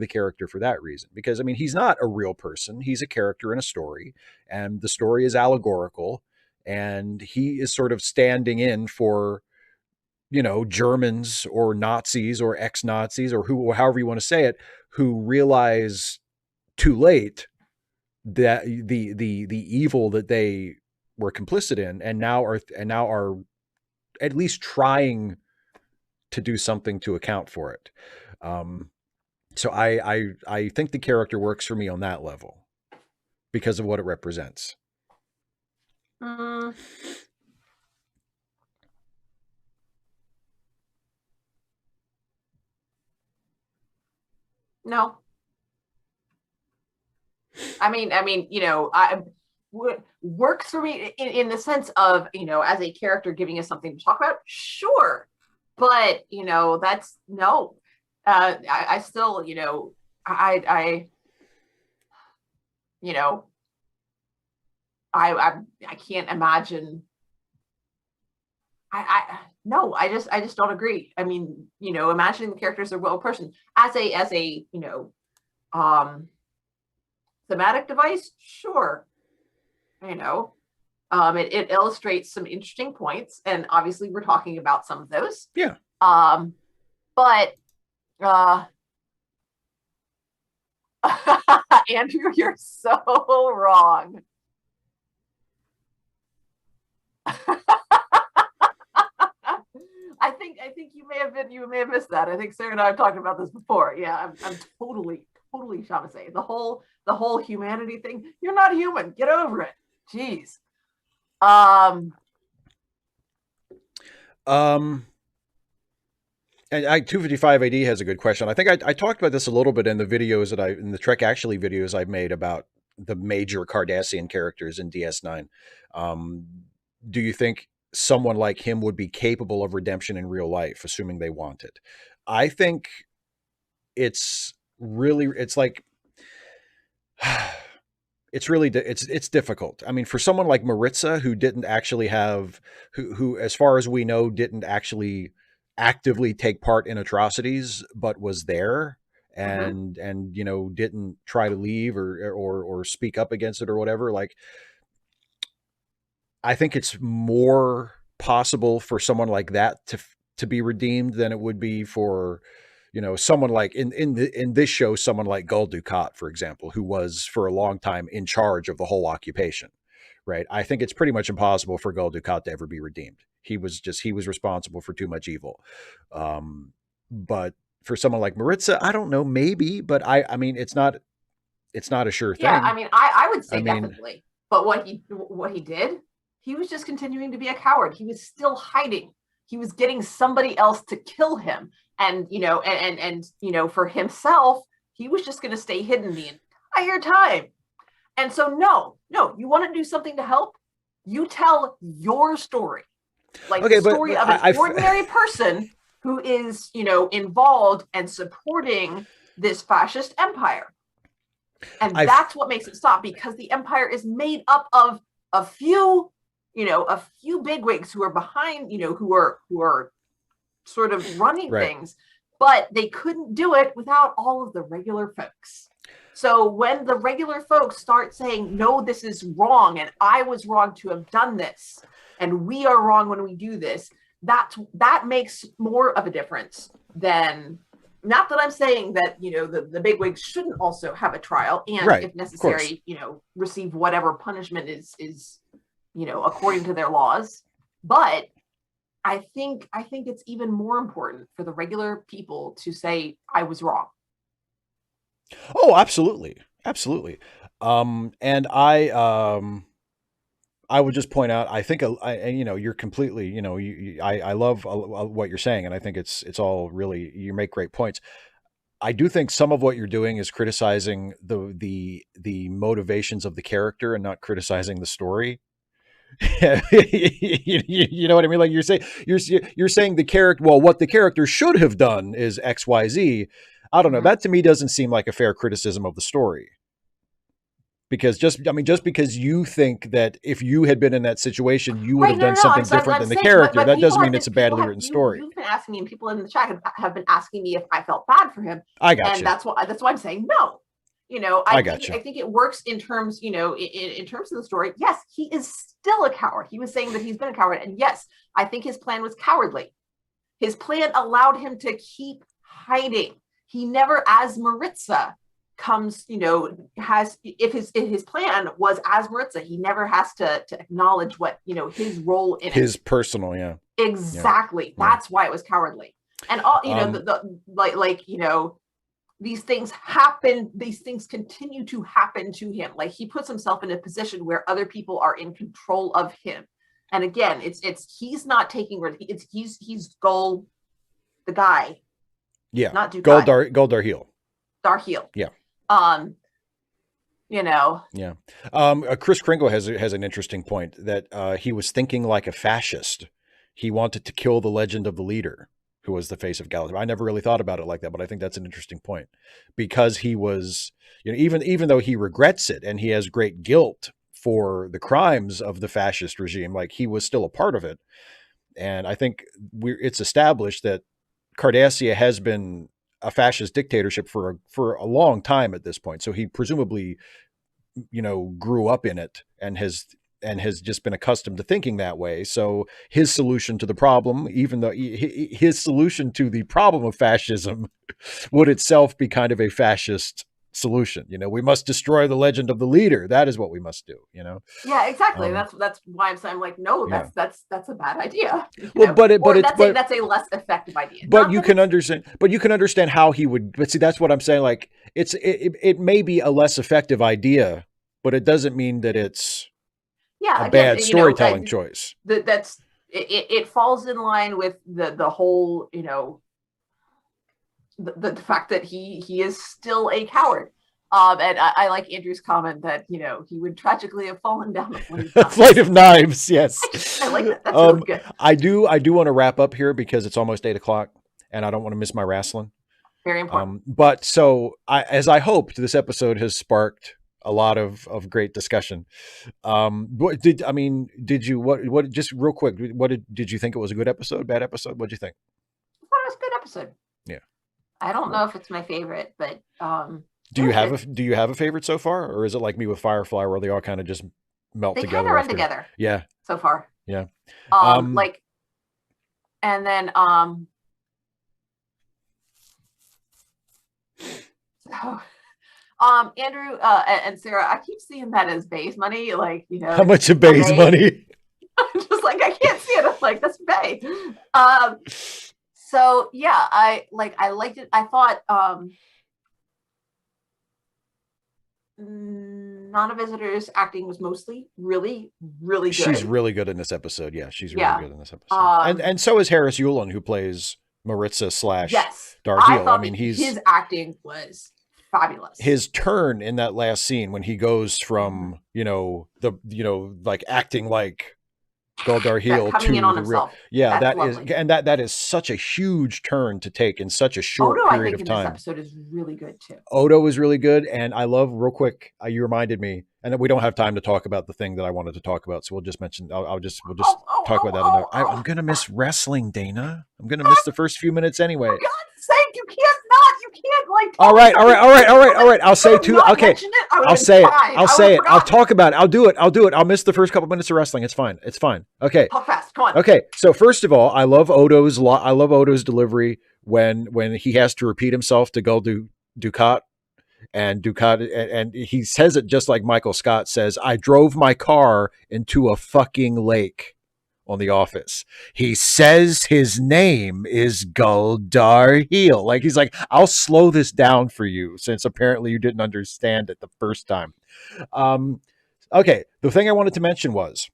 character for that reason, because he's not a real person; he's a character in a story, and the story is allegorical, and he is sort of standing in for, Germans or Nazis or ex-Nazis or however you want to say it, who realize too late that the evil that they were complicit in, and now are at least trying to do something to account for it. So I think the character works for me on that level because of what it represents. No. Works for me in the sense of, as a character giving us something to talk about, sure. But, that's no. I still, I can't imagine. No, I just don't agree. Imagining the character as a real person as a thematic device, sure. It illustrates some interesting points, and obviously we're talking about some of those. Yeah. But Andrew, you're so wrong. I think you may have missed that. I think Sarah and I have talked about this before. Yeah, I'm totally Shamasay. The whole humanity thing. You're not human. Get over it. Jeez. And 255 AD has a good question. I think I talked about this a little bit in the videos in the Trek Actually videos I've made about the major Cardassian characters in DS9. Do you think someone like him would be capable of redemption in real life, assuming they want it? I think it's like it's difficult. For someone like Maritza, who didn't actually have, who as far as we know didn't actually actively take part in atrocities, but was there Mm-hmm. and didn't try to leave or speak up against it or whatever. Like, I think it's more possible for someone like that to be redeemed than it would be for someone like in this show, someone like Gul Dukat, for example, who was for a long time in charge of the whole occupation. Right? I think it's pretty much impossible for Gul Dukat to ever be redeemed. He was responsible for too much evil. But for someone like Maritza, I don't know, maybe, but I mean, it's not a sure Yeah, I thing. mean, I would I say mean, definitely. But what he did, he was just continuing to be a coward. He was still hiding. He was getting somebody else to kill him. And for himself, he was just going to stay hidden the entire time. And so no, you want to do something to help? You tell your story. Like the okay, but story of an ordinary person who is, involved and supporting this fascist empire. And I that's what makes it stop, because the empire is made up of a few, a few bigwigs who are behind, who are sort of running right. things, but they couldn't do it without all of the regular folks. So when the regular folks start saying, no, this is wrong, and I was wrong to have done this, and we are wrong when we do this, that makes more of a difference than, not that I'm saying that, the bigwigs shouldn't also have a trial and, Right. if Of course. necessary, receive whatever punishment is according to their laws. But I think it's even more important for the regular people to say, I was wrong. Oh, absolutely. Absolutely. And I would just point out, I think, you're completely, I love what you're saying, and I think it's all really, you make great points. I do think some of what you're doing is criticizing the motivations of the character and not criticizing the story. You know what I mean? Like you're saying the character. Well, what the character should have done is X, Y, Z. I don't know. Mm-hmm. That to me doesn't seem like a fair criticism of the story. Because just because you think that if you had been in that situation, you would Right? have No, done no, no. something different I'm than the saying, but character, that people doesn't have mean been, it's a badly people have written you story. you've been asking me, and people in the chat have been asking me if I felt bad for him, I got and you. that's why I'm saying no. I I think got you. I think it works in terms, in terms of the story. Yes, he is still a coward. He was saying that he's been a coward, and yes, I think his plan was cowardly. His plan allowed him to keep hiding. He never, as Maritza, comes, has, if his plan was as Maritza, he never has to acknowledge what, his role in it. His personal, yeah, yeah, Exactly. yeah. That's why it was cowardly. And all, these things happen, these things continue to happen to him. Like, he puts himself in a position where other people are in control of him. And again, it's he's not taking risk. He's Gold, the guy, Yeah. not Dukai, Goldar heel. Darheel. Yeah. Um, you know, Yeah. Chris Kringle has an interesting point that he was thinking like a fascist. He wanted to kill the legend of the leader, who was the face of Gallagher. I never really thought about it like that, but I think that's an interesting point, because he was, even though he regrets it and he has great guilt for the crimes of the fascist regime, like, he was still a part of it. And I think it's established that Cardassia has been a fascist dictatorship for a long time at this point. So he presumably, grew up in it and has just been accustomed to thinking that way. So his solution to the problem, even though his solution to the problem of fascism would itself be kind of a fascist solution. We must destroy the legend of the leader. That is what we must do. yeah, exactly. Um, That's why I'm saying, like, no, yeah. that's a bad idea. Well, Or that's a less effective idea. but Not you that can it's, understand, how he would. But see, that's what I'm saying. Like, it may be a less effective idea, but it doesn't mean that it's yeah, a again, bad storytelling choice. that's it falls in line with the whole, the fact that he is still a coward. And I like Andrew's comment that, he would tragically have fallen down the flight of knives. Flight of Knives, yes. I like that. That's really good. I do want to wrap up here because it's almost 8 o'clock, and I don't want to miss my wrestling. Very important. But so, as I hoped, this episode has sparked a lot of great discussion. Did you, what, just real quick, did you think it was a good episode, bad episode? What did you think? was a good episode. Yeah. I don't know if it's my favorite, but do you have a favorite so far, or is it like me with Firefly, where they all kind of just melt they kind of together run after? together. Yeah. So far. Yeah. Like, and then so Andrew and Sarah, I keep seeing that as base money, like, you know, how much of base money? I'm just like, I can't see it. I'm like, that's bay. So yeah, I liked it. I thought Nana Visitor's acting was mostly really, really good. She's really good in this episode. Yeah, she's really good in this episode. And so is Harris Yulin, who plays Maritza / yes, Darheal. I mean, his acting was fabulous. His turn in that last scene when he goes from, like acting like Gul Darheal coming in on himself. Yeah, that is such a huge turn to take in such a short period of time. This episode is really good too. Odo is really good, and I love, real quick, you reminded me, and we don't have time to talk about the thing that I wanted to talk about, so we'll just mention. We'll just talk about that. I'm gonna miss wrestling, Dana. I'm gonna miss the first few minutes anyway. For God's sake, you can't like. All right. I'll say two. Okay, I'll say it. I'll talk about it. I'll do it. I'll miss the first couple minutes of wrestling. It's fine. Okay. Talk fast. Come on. Okay. So first of all, I love Odo's delivery when he has to repeat himself to Gul Dukat. And he says it just like Michael Scott says, I drove my car into a fucking lake on The Office. He says his name is Gul Darheal. Like, he's like, I'll slow this down for you, since apparently you didn't understand it the first time. Okay, the thing I wanted to mention was,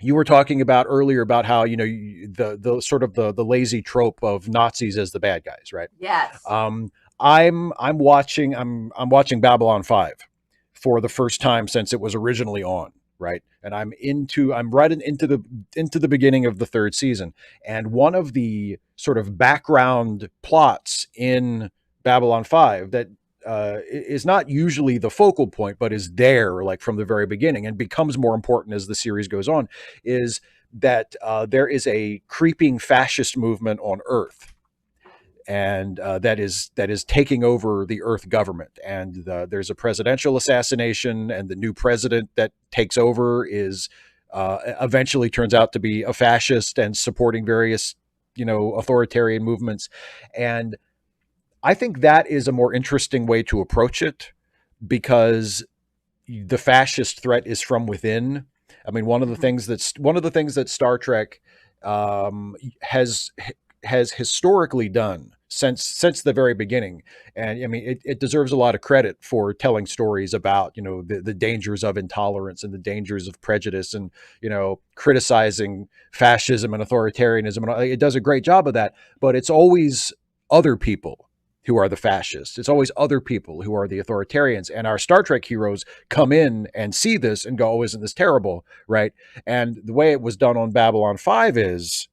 you were talking about earlier about how, the sort of the lazy trope of Nazis as the bad guys, right? Yes. I'm watching Babylon 5 for the first time since it was originally on, right? And I'm right into the beginning of the third season. And one of the sort of background plots in Babylon 5 that is not usually the focal point, but is there like from the very beginning and becomes more important as the series goes on, is that there is a creeping fascist movement on Earth. And that is taking over the Earth government. And there's a presidential assassination, and the new president that takes over is eventually turns out to be a fascist and supporting various, authoritarian movements. And I think that is a more interesting way to approach it, because the fascist threat is from within. I mean, one of the things that Star Trek has historically done since the very beginning, and I mean, it deserves a lot of credit for telling stories about the dangers of intolerance and the dangers of prejudice, and criticizing fascism and authoritarianism, and it does a great job of that. But it's always other people who are the fascists. It's always other people who are the authoritarians. And our Star Trek heroes come in and see this and go, oh, isn't this terrible, right? And the way it was done on Babylon 5 is,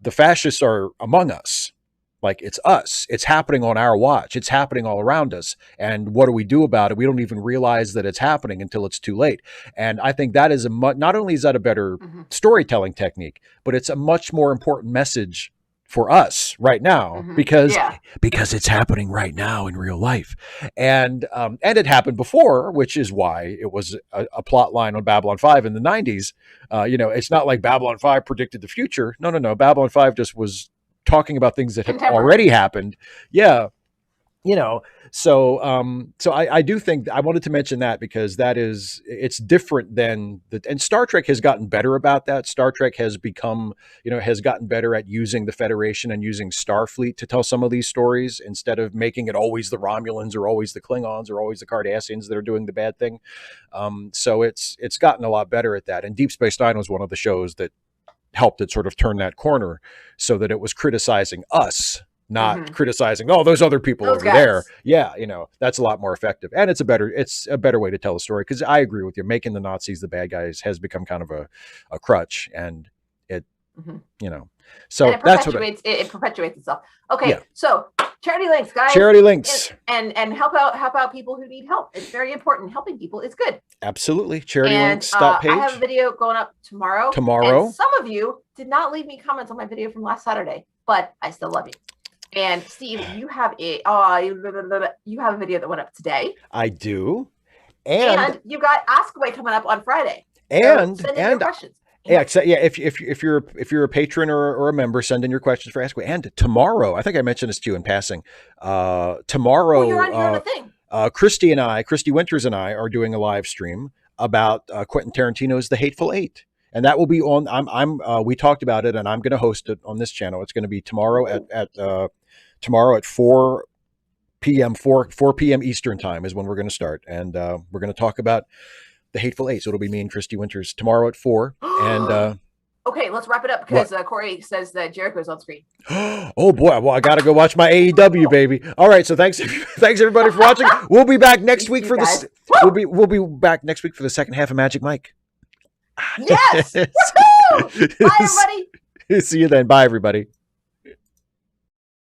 the fascists are among us. Like, it's us. It's happening on our watch. It's happening all around us. And what do we do about it? We don't even realize that it's happening until it's too late. And I think that is not only is that a better storytelling technique, but it's a much more important message for us right now, because it's happening right now in real life. And it happened before, which is why it was a plot line on Babylon 5 in the 90s. It's not like Babylon 5 predicted the future. No. Babylon 5 just was talking about things that had already happened. Yeah. So I do think I wanted to mention that, because it's different than and Star Trek has gotten better about that. Star Trek has become, has gotten better at using the Federation and using Starfleet to tell some of these stories, instead of making it always the Romulans or always the Klingons or always the Cardassians that are doing the bad thing. So it's gotten a lot better at that. And Deep Space Nine was one of the shows that helped it sort of turn that corner, so that it was criticizing us, not criticizing, those other people over there. Yeah, that's a lot more effective, and it's a better way to tell a story. Because I agree with you, making the Nazis the bad guys has become kind of a crutch, and it, so and it perpetuates itself. Okay, so charity links, guys. Charity links, and help out people who need help. It's very important. Helping people is good. Absolutely. Charitylinks.page. I have a video going up tomorrow. And some of you did not leave me comments on my video from last Saturday, but I still love you. And Steve, you have a video that went up today, I do. And and you got Ask Away coming up on Friday. So and send in your and questions. yeah, if you're a patron or a member, send in your questions for Ask Away. And tomorrow, I think I mentioned this to you in passing. Well, you're on Tomorrow, the thing. Christy Winters and I are doing a live stream about Quentin Tarantino's The Hateful Eight, and that will be on. We talked about it, and I'm going to host it on this channel. It's going to be tomorrow at 4 p.m. Eastern time is when we're going to start, and we're going to talk about The Hateful Eight. So it'll be me and Christy Winters tomorrow at 4. And okay, let's wrap it up because Corey says that Jericho's on screen. Oh boy, well I gotta go watch my AEW, baby. All right, so thanks everybody for watching. We'll be back next week for this. We'll be back next week for the second half of Magic Mike. Yes. Bye everybody. See you then. Bye everybody.